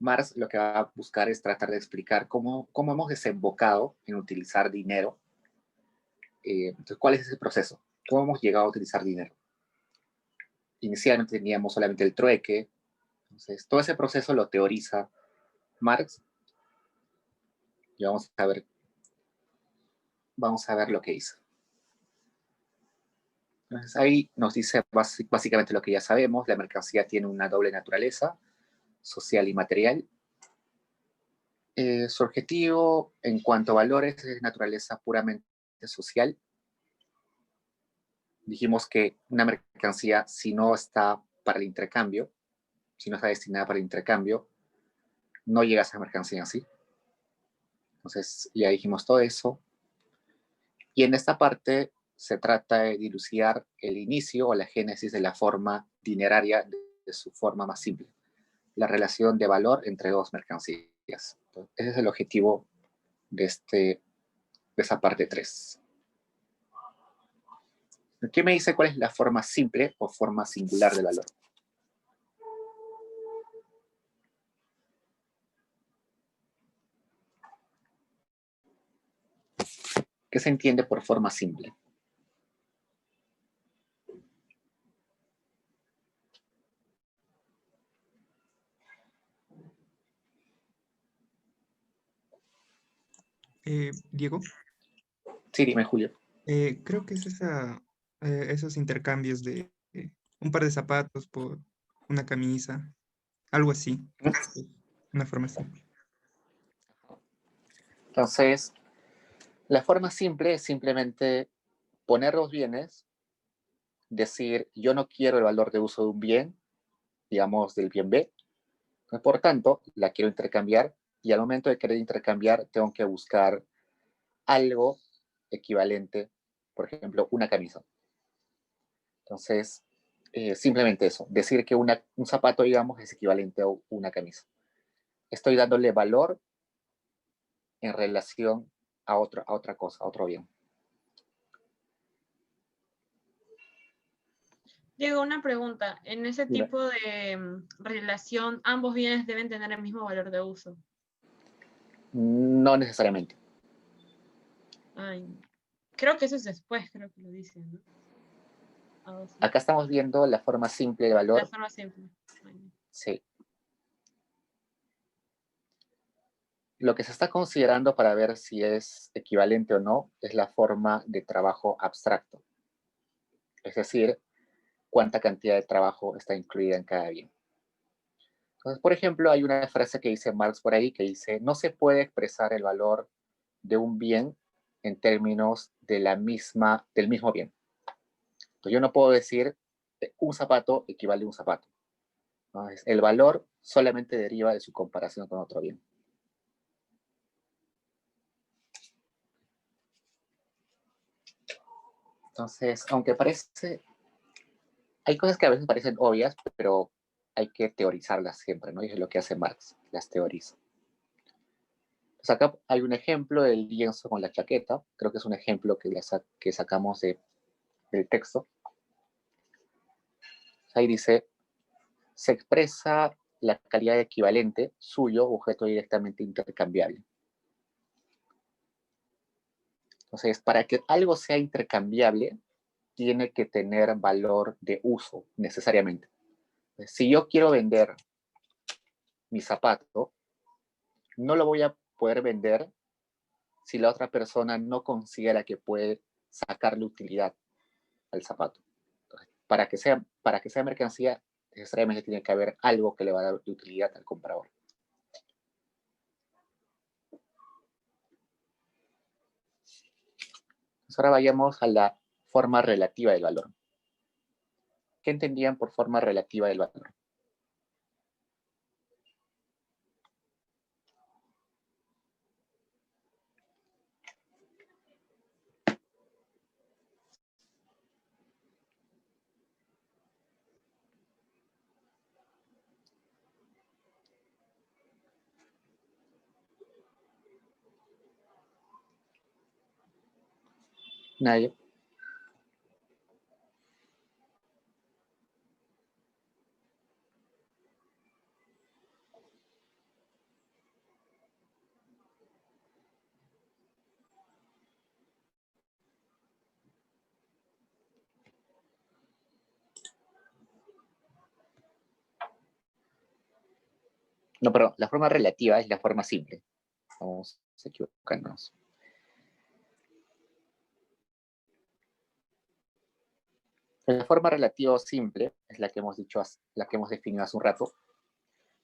Marx lo que va a buscar es tratar de explicar cómo hemos desembocado en utilizar dinero. Entonces, ¿cuál es ese proceso? ¿Cómo hemos llegado a utilizar dinero? Inicialmente teníamos solamente el trueque. Entonces, todo ese proceso lo teoriza Marx. Y vamos a ver lo que hizo. Entonces, ahí nos dice básicamente lo que ya sabemos. La mercancía tiene una doble naturaleza, social y material. Su objetivo en cuanto a valores es de naturaleza puramente social. Dijimos que una mercancía, si no está para el intercambio, si no está destinada para el intercambio, no llega a esa mercancía así. Entonces, ya dijimos todo eso. Y en esta parte se trata de dilucidar el inicio o la génesis de la forma dineraria de su forma más simple, la relación de valor entre dos mercancías. Entonces, ese es el objetivo de esa parte 3. ¿Qué me dice cuál es la forma simple o forma singular del valor? ¿Qué se entiende por forma simple? Diego, Sí, dime, Julio. creo que es esos intercambios de un par de zapatos por una camisa, algo así. Es una forma simple. Entonces, la forma simple es simplemente poner los bienes, decir, yo no quiero el valor de uso de un bien, digamos, del bien B, por tanto, la quiero intercambiar y al momento de querer intercambiar tengo que buscar algo equivalente, por ejemplo, una camisa. Entonces, simplemente eso, decir que un zapato, digamos, es equivalente a una camisa. Estoy dándole valor en relación a otra cosa, a otro bien. Diego, una pregunta. En ese Dime. tipo de relación, ambos bienes deben tener el mismo valor de uso. No necesariamente. Ay, creo que eso es después, creo que lo dicen, ¿no? Sí. Acá estamos viendo la forma simple de valor. La forma simple. Ay. Sí. Lo que se está considerando para ver si es equivalente o no es la forma de trabajo abstracto. Es decir, cuánta cantidad de trabajo está incluida en cada bien. Entonces, por ejemplo, hay una frase que dice Marx por ahí que dice, no se puede expresar el valor de un bien en términos del mismo bien. Entonces, yo no puedo decir un zapato equivale a un zapato. Entonces, el valor solamente deriva de su comparación con otro bien. Entonces, aunque hay cosas que a veces parecen obvias, pero hay que teorizarlas siempre, ¿no? Y es lo que hace Marx, las teoriza. Pues acá hay un ejemplo del lienzo con la chaqueta, creo que es un ejemplo que sacamos del texto. Ahí dice, se expresa la calidad equivalente suyo, objeto directamente intercambiable. Entonces, para que algo sea intercambiable, tiene que tener valor de uso, necesariamente. Si yo quiero vender mi zapato, no lo voy a poder vender si la otra persona no considera que puede sacarle utilidad al zapato. Entonces, para que sea mercancía, necesariamente tiene que haber algo que le va a dar utilidad al comprador. Entonces, ahora vayamos a la forma relativa del valor. ¿Qué entendían por forma relativa del valor? Nadie. No, perdón, la forma relativa es la forma simple. Vamos a equivocarnos. La forma relativa o simple es la que hemos dicho, la que hemos definido hace un rato.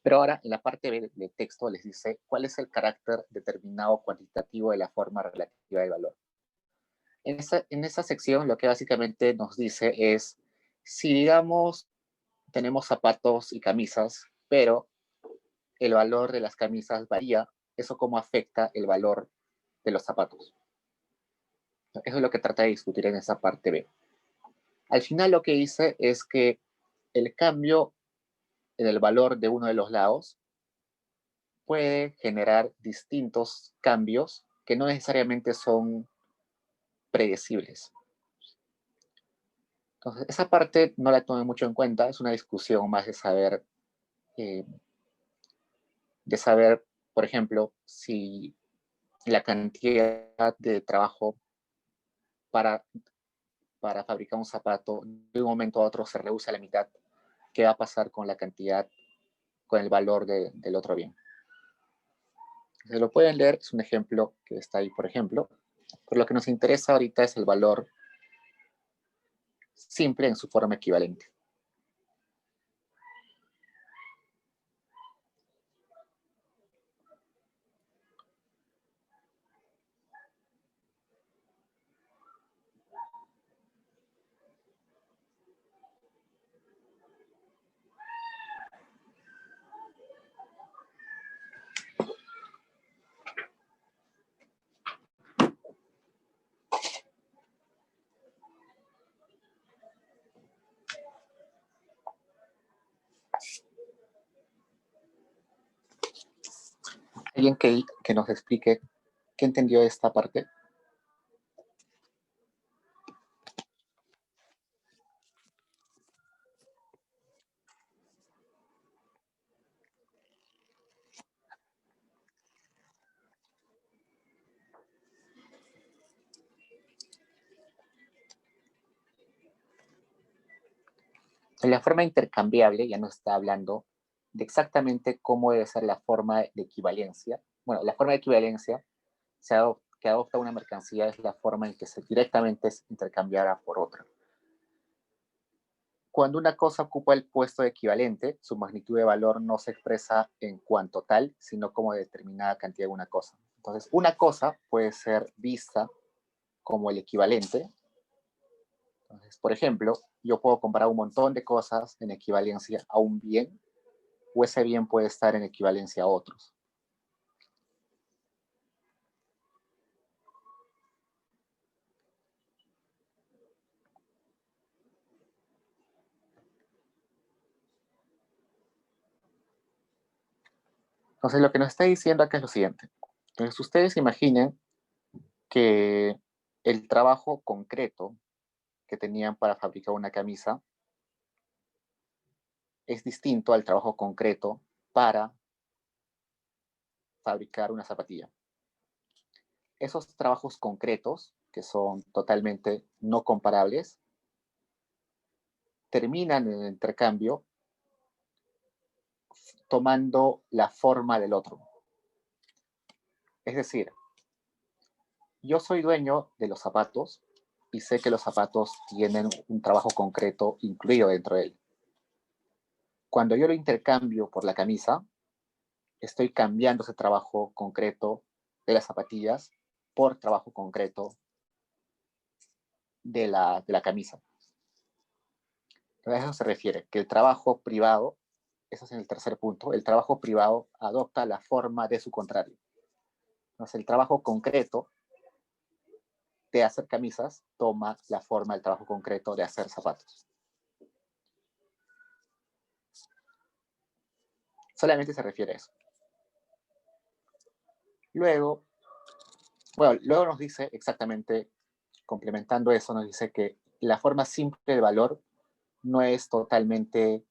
Pero ahora, en la parte B del texto les dice cuál es el carácter determinado cuantitativo de la forma relativa del valor. En esa sección lo que básicamente nos dice es, si digamos tenemos zapatos y camisas, pero el valor de las camisas varía, ¿eso cómo afecta el valor de los zapatos? Eso es lo que trata de discutir en esa parte B. Al final lo que dice es que el cambio en el valor de uno de los lados puede generar distintos cambios que no necesariamente son predecibles. Entonces, esa parte no la tomé mucho en cuenta, es una discusión más de saber, por ejemplo, si la cantidad de trabajo para, para fabricar un zapato de un momento a otro se reduce a la mitad, ¿qué va a pasar con la cantidad, con el valor del otro bien? Se lo pueden leer, es un ejemplo que está ahí, por ejemplo. Pero lo que nos interesa ahorita es el valor simple en su forma equivalente. ¿Alguien que nos explique qué entendió de esta parte? En la forma intercambiable ya nos está hablando de exactamente cómo debe ser la forma de equivalencia. Bueno, la forma de equivalencia que adopta una mercancía es la forma en que directamente es intercambiada por otra. Cuando una cosa ocupa el puesto de equivalente, su magnitud de valor no se expresa en cuanto tal, sino como determinada cantidad de una cosa. Entonces, una cosa puede ser vista como el equivalente. Entonces, por ejemplo, yo puedo comparar un montón de cosas en equivalencia a un bien, o ese bien puede estar en equivalencia a otros. Entonces, lo que nos está diciendo acá es lo siguiente. Entonces, ustedes imaginen que el trabajo concreto que tenían para fabricar una camisa es distinto al trabajo concreto para fabricar una zapatilla. Esos trabajos concretos, que son totalmente no comparables, terminan en el intercambio tomando la forma del otro. Es decir, yo soy dueño de los zapatos y sé que los zapatos tienen un trabajo concreto incluido dentro de él. Cuando yo lo intercambio por la camisa, estoy cambiando ese trabajo concreto de las zapatillas por trabajo concreto de la camisa. A eso se refiere, que el trabajo privado, eso es en el tercer punto, el trabajo privado adopta la forma de su contrario. Entonces, el trabajo concreto de hacer camisas toma la forma del trabajo concreto de hacer zapatos. Solamente se refiere a eso. Luego nos dice exactamente, complementando eso, nos dice que la forma simple del valor no es totalmente,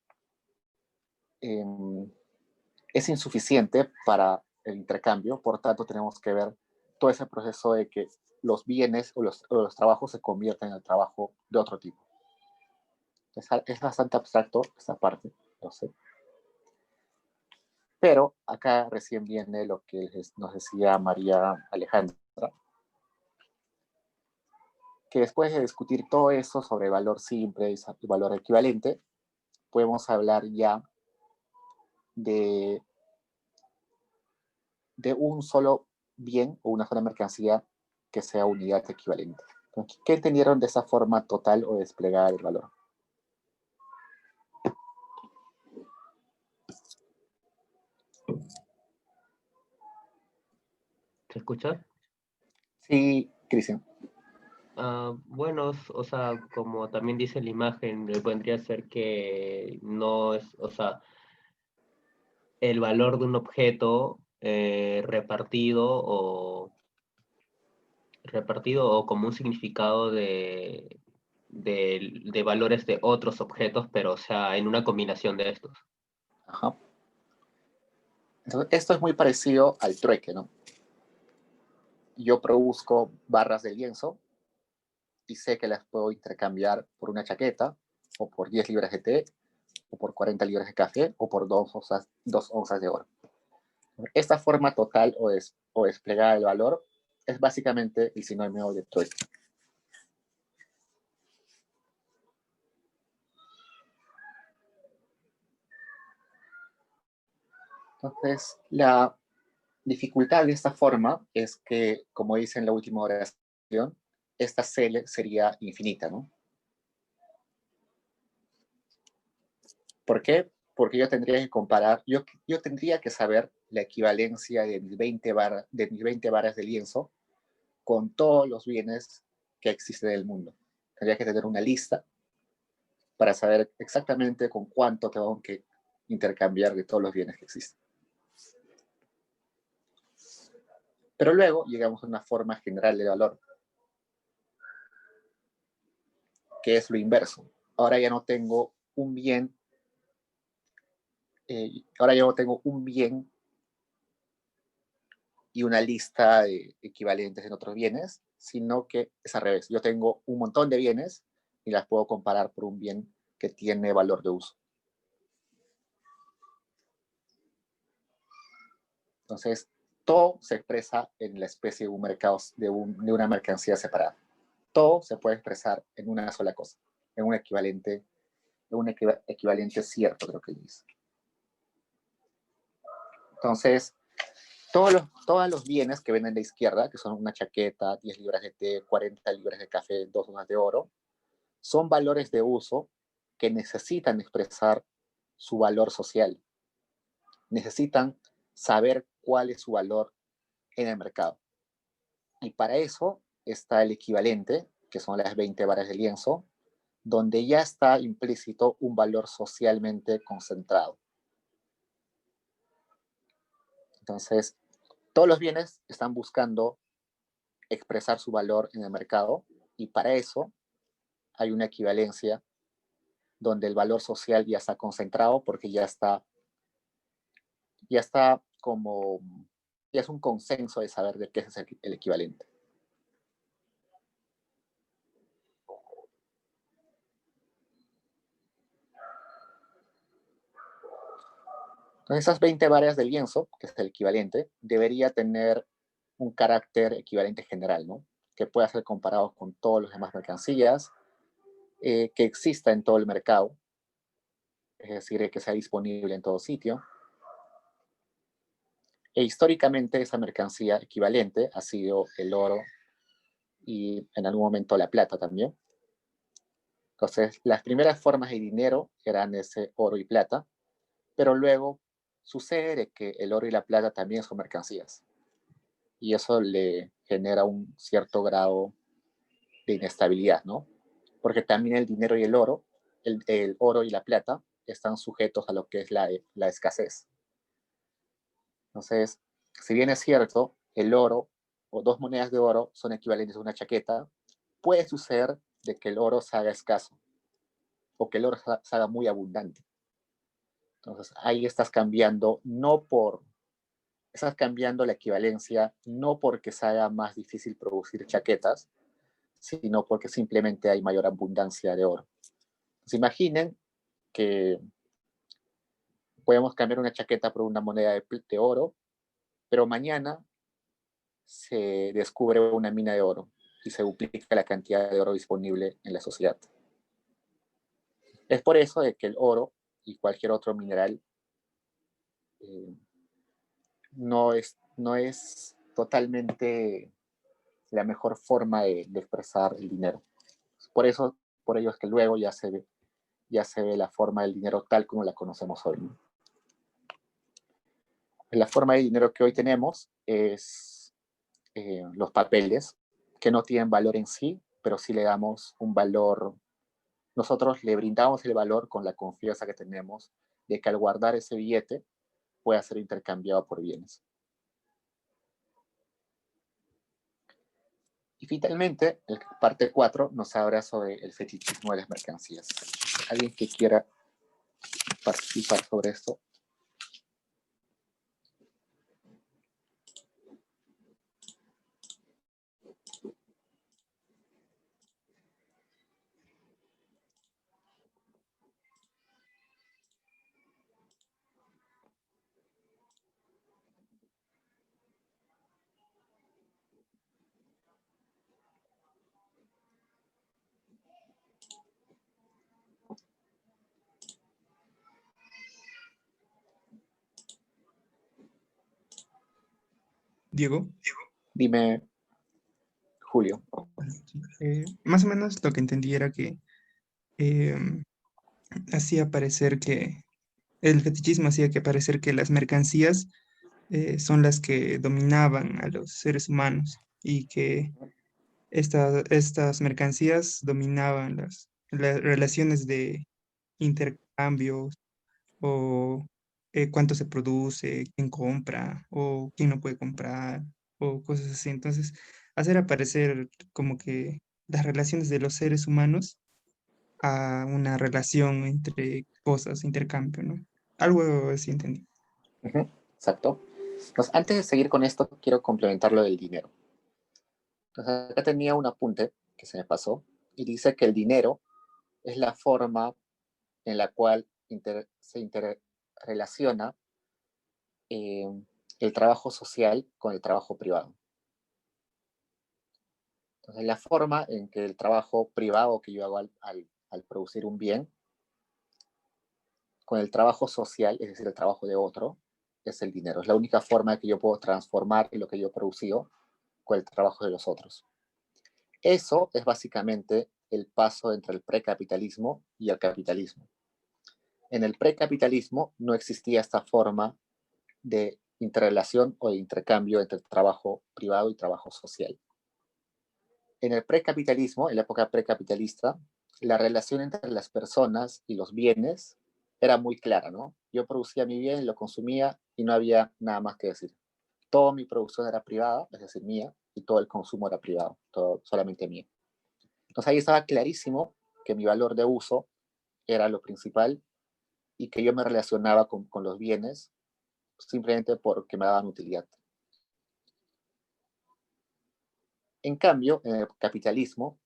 es insuficiente para el intercambio, por tanto tenemos que ver todo ese proceso de que los bienes o los trabajos se convierten en el trabajo de otro tipo. Es bastante abstracto esta parte, lo sé. Pero acá recién viene lo que nos decía María Alejandra, que después de discutir todo eso sobre valor simple y valor equivalente, podemos hablar ya de un solo bien o una sola mercancía que sea unidad equivalente. Entonces, ¿qué entendieron de esa forma total o desplegada del valor? ¿Se escucha? Sí, Cristian. Bueno, o sea, como también dice la imagen, vendría a ser que no es, o sea, el valor de un objeto repartido o como un significado de valores de otros objetos, pero o sea, en una combinación de estos. Ajá. Entonces, esto es muy parecido al trueque, ¿no? Yo produzco barras de lienzo y sé que las puedo intercambiar por una chaqueta, o por 10 libras de té, o por 40 libras de café, o por 2 onzas de oro. Esta forma total o desplegada del valor es básicamente el sinónimo de trueque. Entonces, la dificultad de esta forma es que, como dice en la última oración, esta serie sería infinita, ¿no? ¿Por qué? Porque yo tendría que comparar, yo tendría que saber la equivalencia de mis 20 varas de lienzo con todos los bienes que existen en el mundo. Tendría que tener una lista para saber exactamente con cuánto tengo que intercambiar de todos los bienes que existen. Pero luego llegamos a una forma general de valor, que es lo inverso. Ahora ya no tengo un bien, ahora ya no tengo un bien y una lista de equivalentes en otros bienes, sino que es al revés. Yo tengo un montón de bienes y las puedo comparar por un bien que tiene valor de uso. Entonces, todo se expresa en la especie de un mercado, de una mercancía separada. Todo se puede expresar en una sola cosa, en un equivalente cierto, creo que dice. Entonces, todos los bienes que ven en la izquierda, que son una chaqueta, 10 libras de té, 40 libras de café, 2 onzas de oro, son valores de uso que necesitan expresar su valor social. Necesitan saber cuál es su valor en el mercado. Y para eso está el equivalente, que son las 20 varas de lienzo, donde ya está implícito un valor socialmente concentrado. Entonces, todos los bienes están buscando expresar su valor en el mercado y para eso hay una equivalencia donde el valor social ya está concentrado porque ya es un consenso de saber de qué es el equivalente. Entonces, esas 20 varas de lienzo, que es el equivalente, debería tener un carácter equivalente general, ¿no? Que pueda ser comparado con todas las demás mercancías, que exista en todo el mercado, es decir, que sea disponible en todo sitio. E históricamente esa mercancía equivalente ha sido el oro y en algún momento la plata también. Entonces, las primeras formas de dinero eran ese oro y plata, pero luego sucede que el oro y la plata también son mercancías. Y eso le genera un cierto grado de inestabilidad, ¿no? Porque también el dinero y el oro y la plata están sujetos a lo que es la escasez. Entonces, si bien es cierto, el oro o 2 monedas de oro son equivalentes a una chaqueta, puede suceder de que el oro se haga escaso o que el oro se haga muy abundante. Entonces, ahí estás cambiando la equivalencia no porque se haga más difícil producir chaquetas, sino porque simplemente hay mayor abundancia de oro. Entonces, imaginen que podemos cambiar una chaqueta por una moneda de oro, pero mañana se descubre una mina de oro y se duplica la cantidad de oro disponible en la sociedad. Es por eso de que el oro y cualquier otro mineral no es totalmente la mejor forma de expresar el dinero. Por ello es que luego ya se ve la forma del dinero tal como la conocemos hoy, ¿no? La forma de dinero que hoy tenemos es los papeles, que no tienen valor en sí, pero sí le damos un valor. Nosotros le brindamos el valor con la confianza que tenemos de que al guardar ese billete pueda ser intercambiado por bienes. Y finalmente, la parte 4 nos habla sobre el fetichismo de las mercancías. ¿Alguien que quiera participar sobre esto? Diego. Dime, Julio. Más o menos lo que entendí era que hacía parecer que el fetichismo hacía que parecer que las mercancías son las que dominaban a los seres humanos y que estas mercancías dominaban las relaciones de intercambios o cuánto se produce, quién compra o quién no puede comprar o cosas así. Entonces, hacer aparecer como que las relaciones de los seres humanos a una relación entre cosas, intercambio, ¿no? Algo así entendí. Exacto. Pues antes de seguir con esto, quiero complementar lo del dinero. Entonces, acá tenía un apunte que se me pasó y dice que el dinero es la forma en la cual se interrelaciona el trabajo social con el trabajo privado. Entonces, la forma en que el trabajo privado que yo hago al producir un bien con el trabajo social, es decir, el trabajo de otro, es el dinero. Es la única forma que yo puedo transformar lo que yo he producido con el trabajo de los otros. Eso es básicamente el paso entre el precapitalismo y el capitalismo. En el precapitalismo no existía esta forma de interrelación o de intercambio entre trabajo privado y trabajo social. En el precapitalismo, en la época precapitalista, la relación entre las personas y los bienes era muy clara, ¿no? Yo producía mi bien, lo consumía y no había nada más que decir. Toda mi producción era privada, es decir, mía, y todo el consumo era privado, todo solamente mío. Entonces ahí estaba clarísimo que mi valor de uso era lo principal y que yo me relacionaba con los bienes simplemente porque me daban utilidad. En cambio, en el capitalismo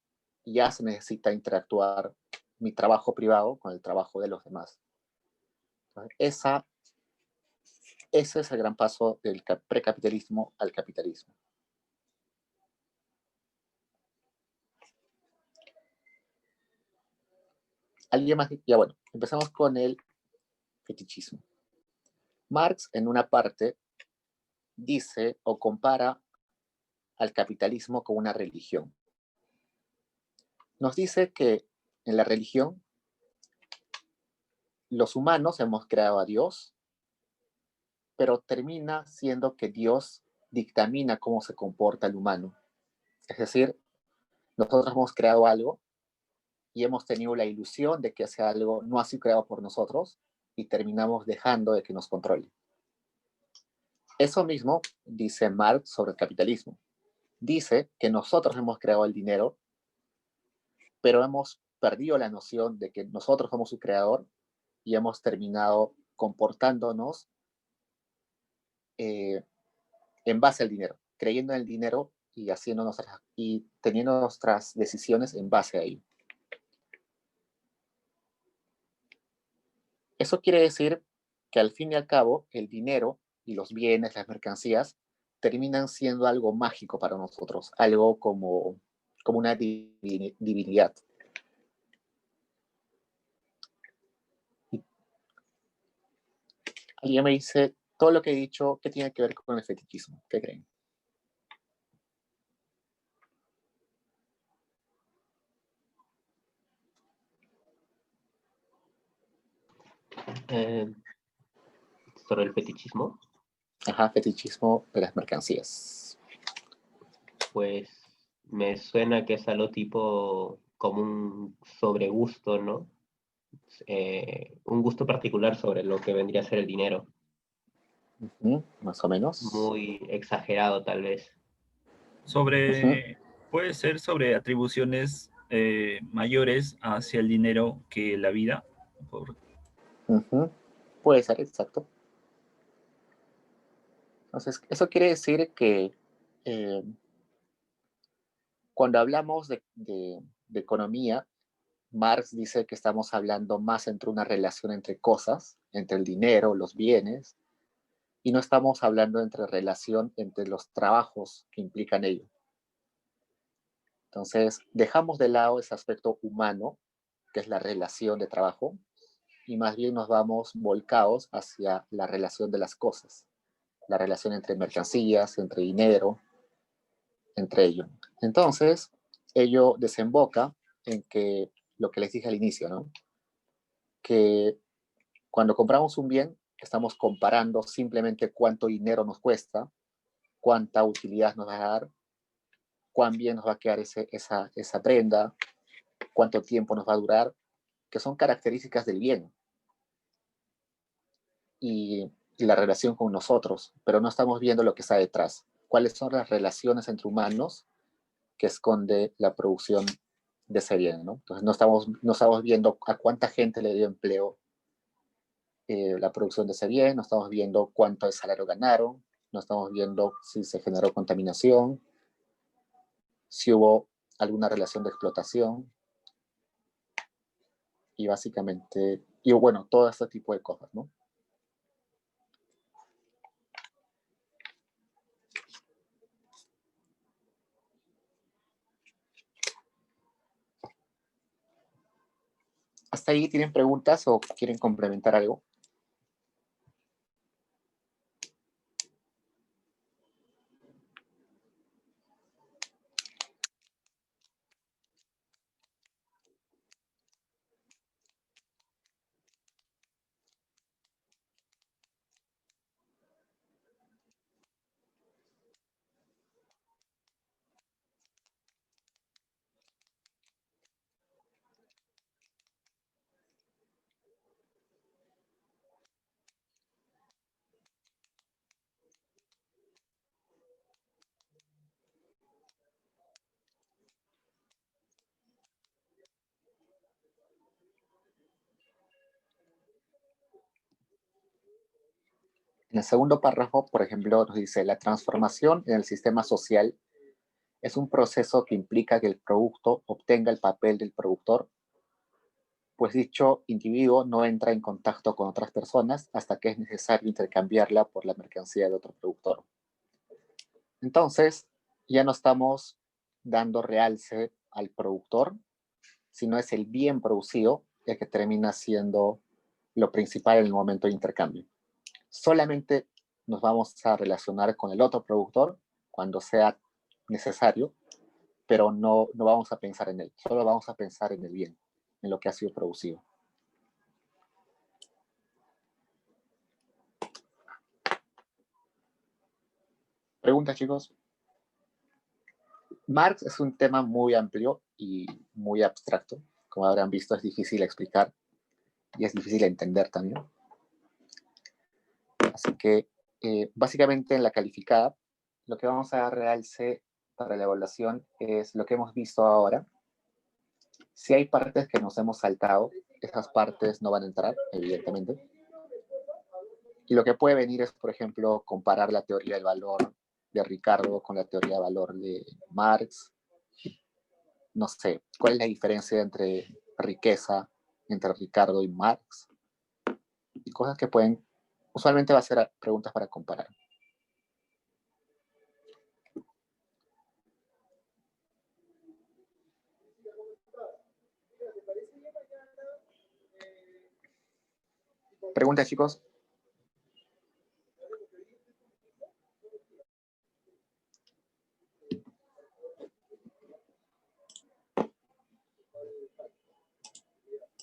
ya se necesita interactuar mi trabajo privado con el trabajo de los demás. Entonces, ese es el gran paso del precapitalismo al capitalismo. ¿Alguien más? Ya bueno, empezamos con el fetichismo. Marx, en una parte, dice o compara al capitalismo con una religión. Nos dice que en la religión los humanos hemos creado a Dios, pero termina siendo que Dios dictamina cómo se comporta el humano. Es decir, nosotros hemos creado algo y hemos tenido la ilusión de que ese algo no ha sido creado por nosotros y terminamos dejando de que nos controle. Eso mismo dice Marx sobre el capitalismo. Dice que nosotros hemos creado el dinero, pero hemos perdido la noción de que nosotros somos su creador y hemos terminado comportándonos en base al dinero, creyendo en el dinero y teniendo nuestras decisiones en base a ello. Eso quiere decir que al fin y al cabo el dinero y los bienes, las mercancías, terminan siendo algo mágico para nosotros, algo como una divinidad. Alguien me dice, todo lo que he dicho, ¿qué tiene que ver con el fetichismo? ¿Qué creen? Sobre el fetichismo. Ajá, fetichismo de las mercancías. Pues me suena que es algo tipo como un sobregusto, ¿no? Un gusto particular sobre lo que vendría a ser el dinero. Más o menos. Muy exagerado, tal vez. Sobre Puede ser sobre atribuciones mayores hacia el dinero que la vida. Ujú. Puede ser, exacto. Entonces, eso quiere decir que eh, cuando hablamos de economía, Marx dice que estamos hablando más entre una relación entre cosas, entre el dinero, los bienes, y no estamos hablando entre relación entre los trabajos que implican ello. Entonces, dejamos de lado ese aspecto humano, que es la relación de trabajo, y más bien nos vamos volcados hacia la relación de las cosas, la relación entre mercancías, entre dinero, entre ellos. Entonces, ello desemboca en que lo que les dije al inicio, ¿no? Que cuando compramos un bien, estamos comparando simplemente cuánto dinero nos cuesta, cuánta utilidad nos va a dar, cuán bien nos va a quedar esa prenda, cuánto tiempo nos va a durar, que son características del bien y la relación con nosotros, pero no estamos viendo lo que está detrás. ¿Cuáles son las relaciones entre humanos que esconde la producción de ese bien, ¿no? Entonces no estamos viendo a cuánta gente le dio empleo la producción de ese bien, no estamos viendo cuánto de salario ganaron, no estamos viendo si se generó contaminación, si hubo alguna relación de explotación, y básicamente, y bueno, todo este tipo de cosas, ¿no? ¿Hasta ahí tienen preguntas o quieren complementar algo? En el segundo párrafo, por ejemplo, nos dice, la transformación en el sistema social es un proceso que implica que el producto obtenga el papel del productor, pues dicho individuo no entra en contacto con otras personas hasta que es necesario intercambiarla por la mercancía de otro productor. Entonces, ya no estamos dando realce al productor, sino es el bien producido el que termina siendo lo principal en el momento de intercambio. Solamente nos vamos a relacionar con el otro productor cuando sea necesario, pero no vamos a pensar en él, solo vamos a pensar en el bien, en lo que ha sido producido. ¿Preguntas, chicos? Marx es un tema muy amplio y muy abstracto. Como habrán visto, es difícil explicar y es difícil entender también. Así que, básicamente en la calificada, lo que vamos a dar realce para la evaluación es lo que hemos visto ahora. Si hay partes que nos hemos saltado, esas partes no van a entrar, evidentemente. Y lo que puede venir es, por ejemplo, comparar la teoría del valor de Ricardo con la teoría del valor de Marx. No sé, ¿cuál es la diferencia entre riqueza entre Ricardo y Marx? Y cosas que pueden, usualmente va a ser preguntas para comparar. ¿Preguntas, chicos?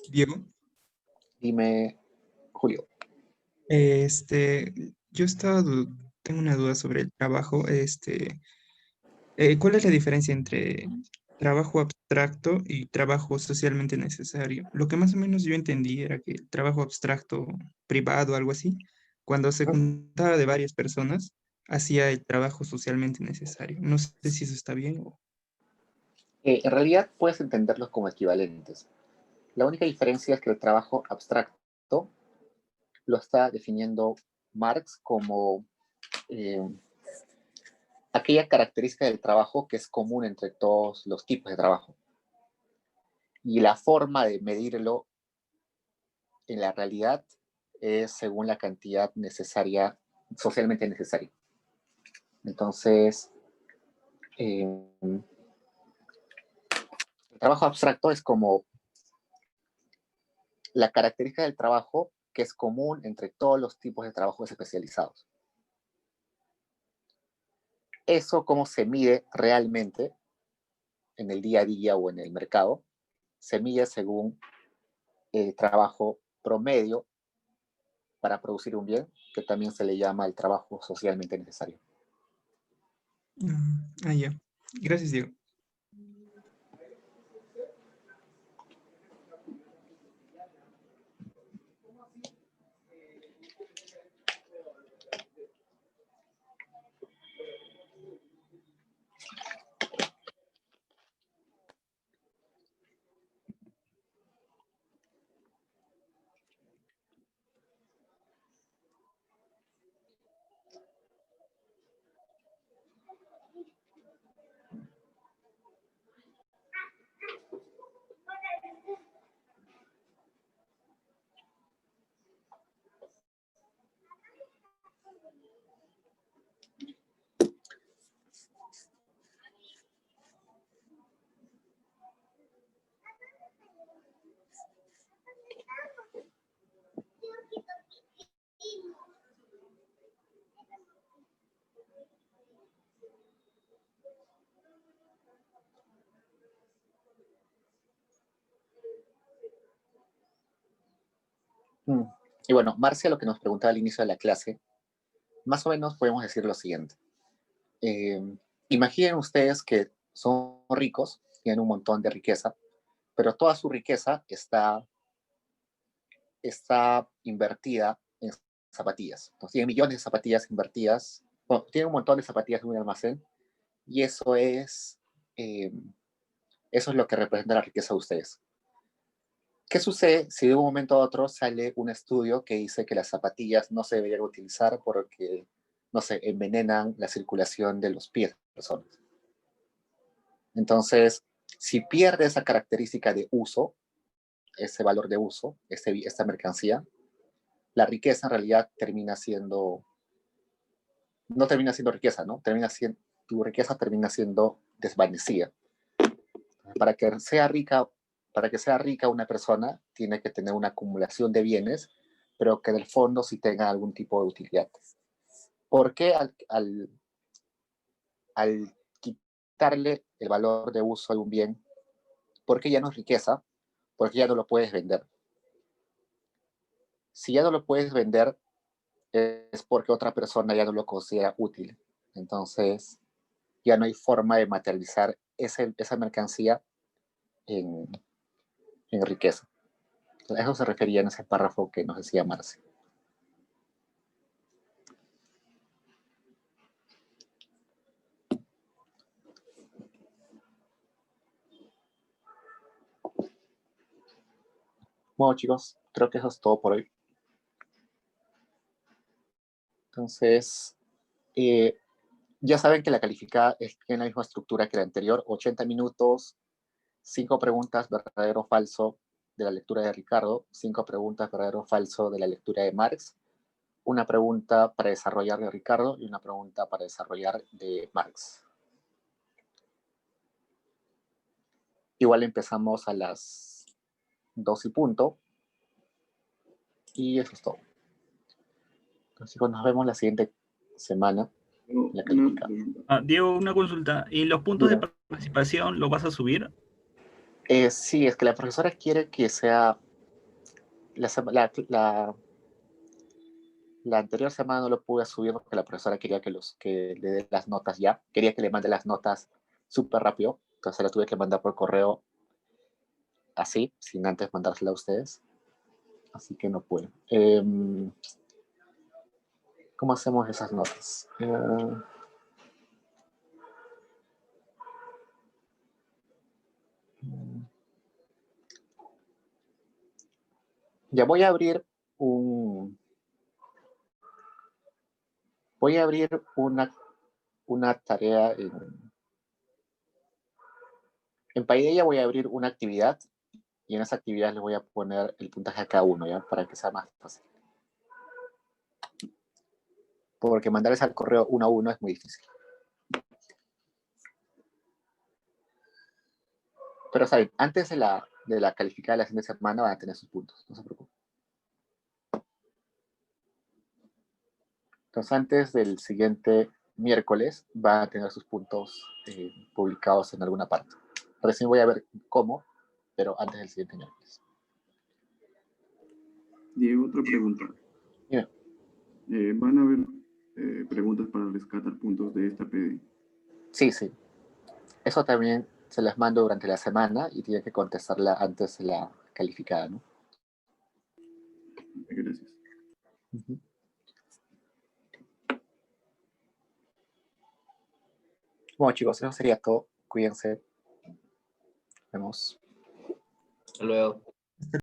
Diego. Dime, Julio. Yo tengo una duda sobre el trabajo. ¿Cuál es la diferencia entre trabajo abstracto y trabajo socialmente necesario? Lo que más o menos yo entendí era que el trabajo abstracto privado, algo así, cuando se juntaba de varias personas, hacía el trabajo socialmente necesario. No sé si eso está bien o... En realidad puedes entenderlos como equivalentes. La única diferencia es que el trabajo abstracto lo está definiendo Marx como aquella característica del trabajo que es común entre todos los tipos de trabajo. Y la forma de medirlo en la realidad es según la cantidad necesaria, socialmente necesaria. Entonces, el trabajo abstracto es como la característica del trabajo que es común entre todos los tipos de trabajos especializados. Eso, cómo se mide realmente en el día a día o en el mercado, se mide según el trabajo promedio para producir un bien, que también se le llama el trabajo socialmente necesario. Ya. Gracias, Diego. Y bueno, Marcia, lo que nos preguntaba al inicio de la clase, más o menos podemos decir lo siguiente. Imaginen ustedes que son ricos, tienen un montón de riqueza, pero toda su riqueza está invertida en zapatillas. Entonces, tienen millones de zapatillas invertidas, bueno, tienen un montón de zapatillas en un almacén, y eso es lo que representa la riqueza de ustedes. ¿Qué sucede si de un momento a otro sale un estudio que dice que las zapatillas no se deberían utilizar porque, no sé, envenenan la circulación de los pies de las personas? Entonces, si pierde esa característica de uso, ese valor de uso, esta mercancía, la riqueza en realidad no termina siendo riqueza, ¿no? Tu riqueza termina siendo desvanecida. Para que sea rica una persona, tiene que tener una acumulación de bienes, pero que en el fondo sí tenga algún tipo de utilidad. ¿Por qué al quitarle el valor de uso a un bien, porque ya no es riqueza? Porque ya no lo puedes vender. Si ya no lo puedes vender, es porque otra persona ya no lo considera útil. Entonces, ya no hay forma de materializar esa mercancía en riqueza. A eso se refería en ese párrafo que nos decía Marci. Bueno, chicos, creo que eso es todo por hoy. Entonces, ya saben que la calificada tiene la misma estructura que la anterior: 80 minutos, 5 preguntas verdadero o falso de la lectura de Ricardo, 5 preguntas verdadero o falso de la lectura de Marx, una pregunta para desarrollar de Ricardo y una pregunta para desarrollar de Marx. Igual empezamos a las 2 y punto. Y eso es todo. Entonces, chicos, nos vemos la siguiente semana. Diego, una consulta. ¿Y los puntos de participación los vas a subir? Sí, es que la profesora quiere que sea... La anterior semana no lo pude subir porque la profesora quería que le dé las notas ya. Quería que le mande las notas súper rápido. Entonces la tuve que mandar por correo así, sin antes mandársela a ustedes. Así que no pude. ¿Cómo hacemos esas notas? Ya voy a abrir un... Voy a abrir una tarea en Paideia. Voy a abrir una actividad y en esa actividad le voy a poner el puntaje a cada uno, ¿ya? Para que sea más fácil. Porque mandarles al correo uno a uno es muy difícil. Pero saben, antes de la calificada de la siguiente semana van a tener sus puntos, no se preocupen. Entonces, antes del siguiente miércoles van a tener sus puntos publicados en alguna parte. Recién voy a ver cómo, pero antes del siguiente miércoles. Diego, otra pregunta. Dime. ¿Van a haber preguntas para rescatar puntos de esta PD? Sí, sí. Eso también se las mando durante la semana y tienen que contestarla antes de la calificada, ¿no? Gracias. Uh-huh. Bueno, chicos, eso sería todo. Cuídense. Nos vemos. Hasta luego.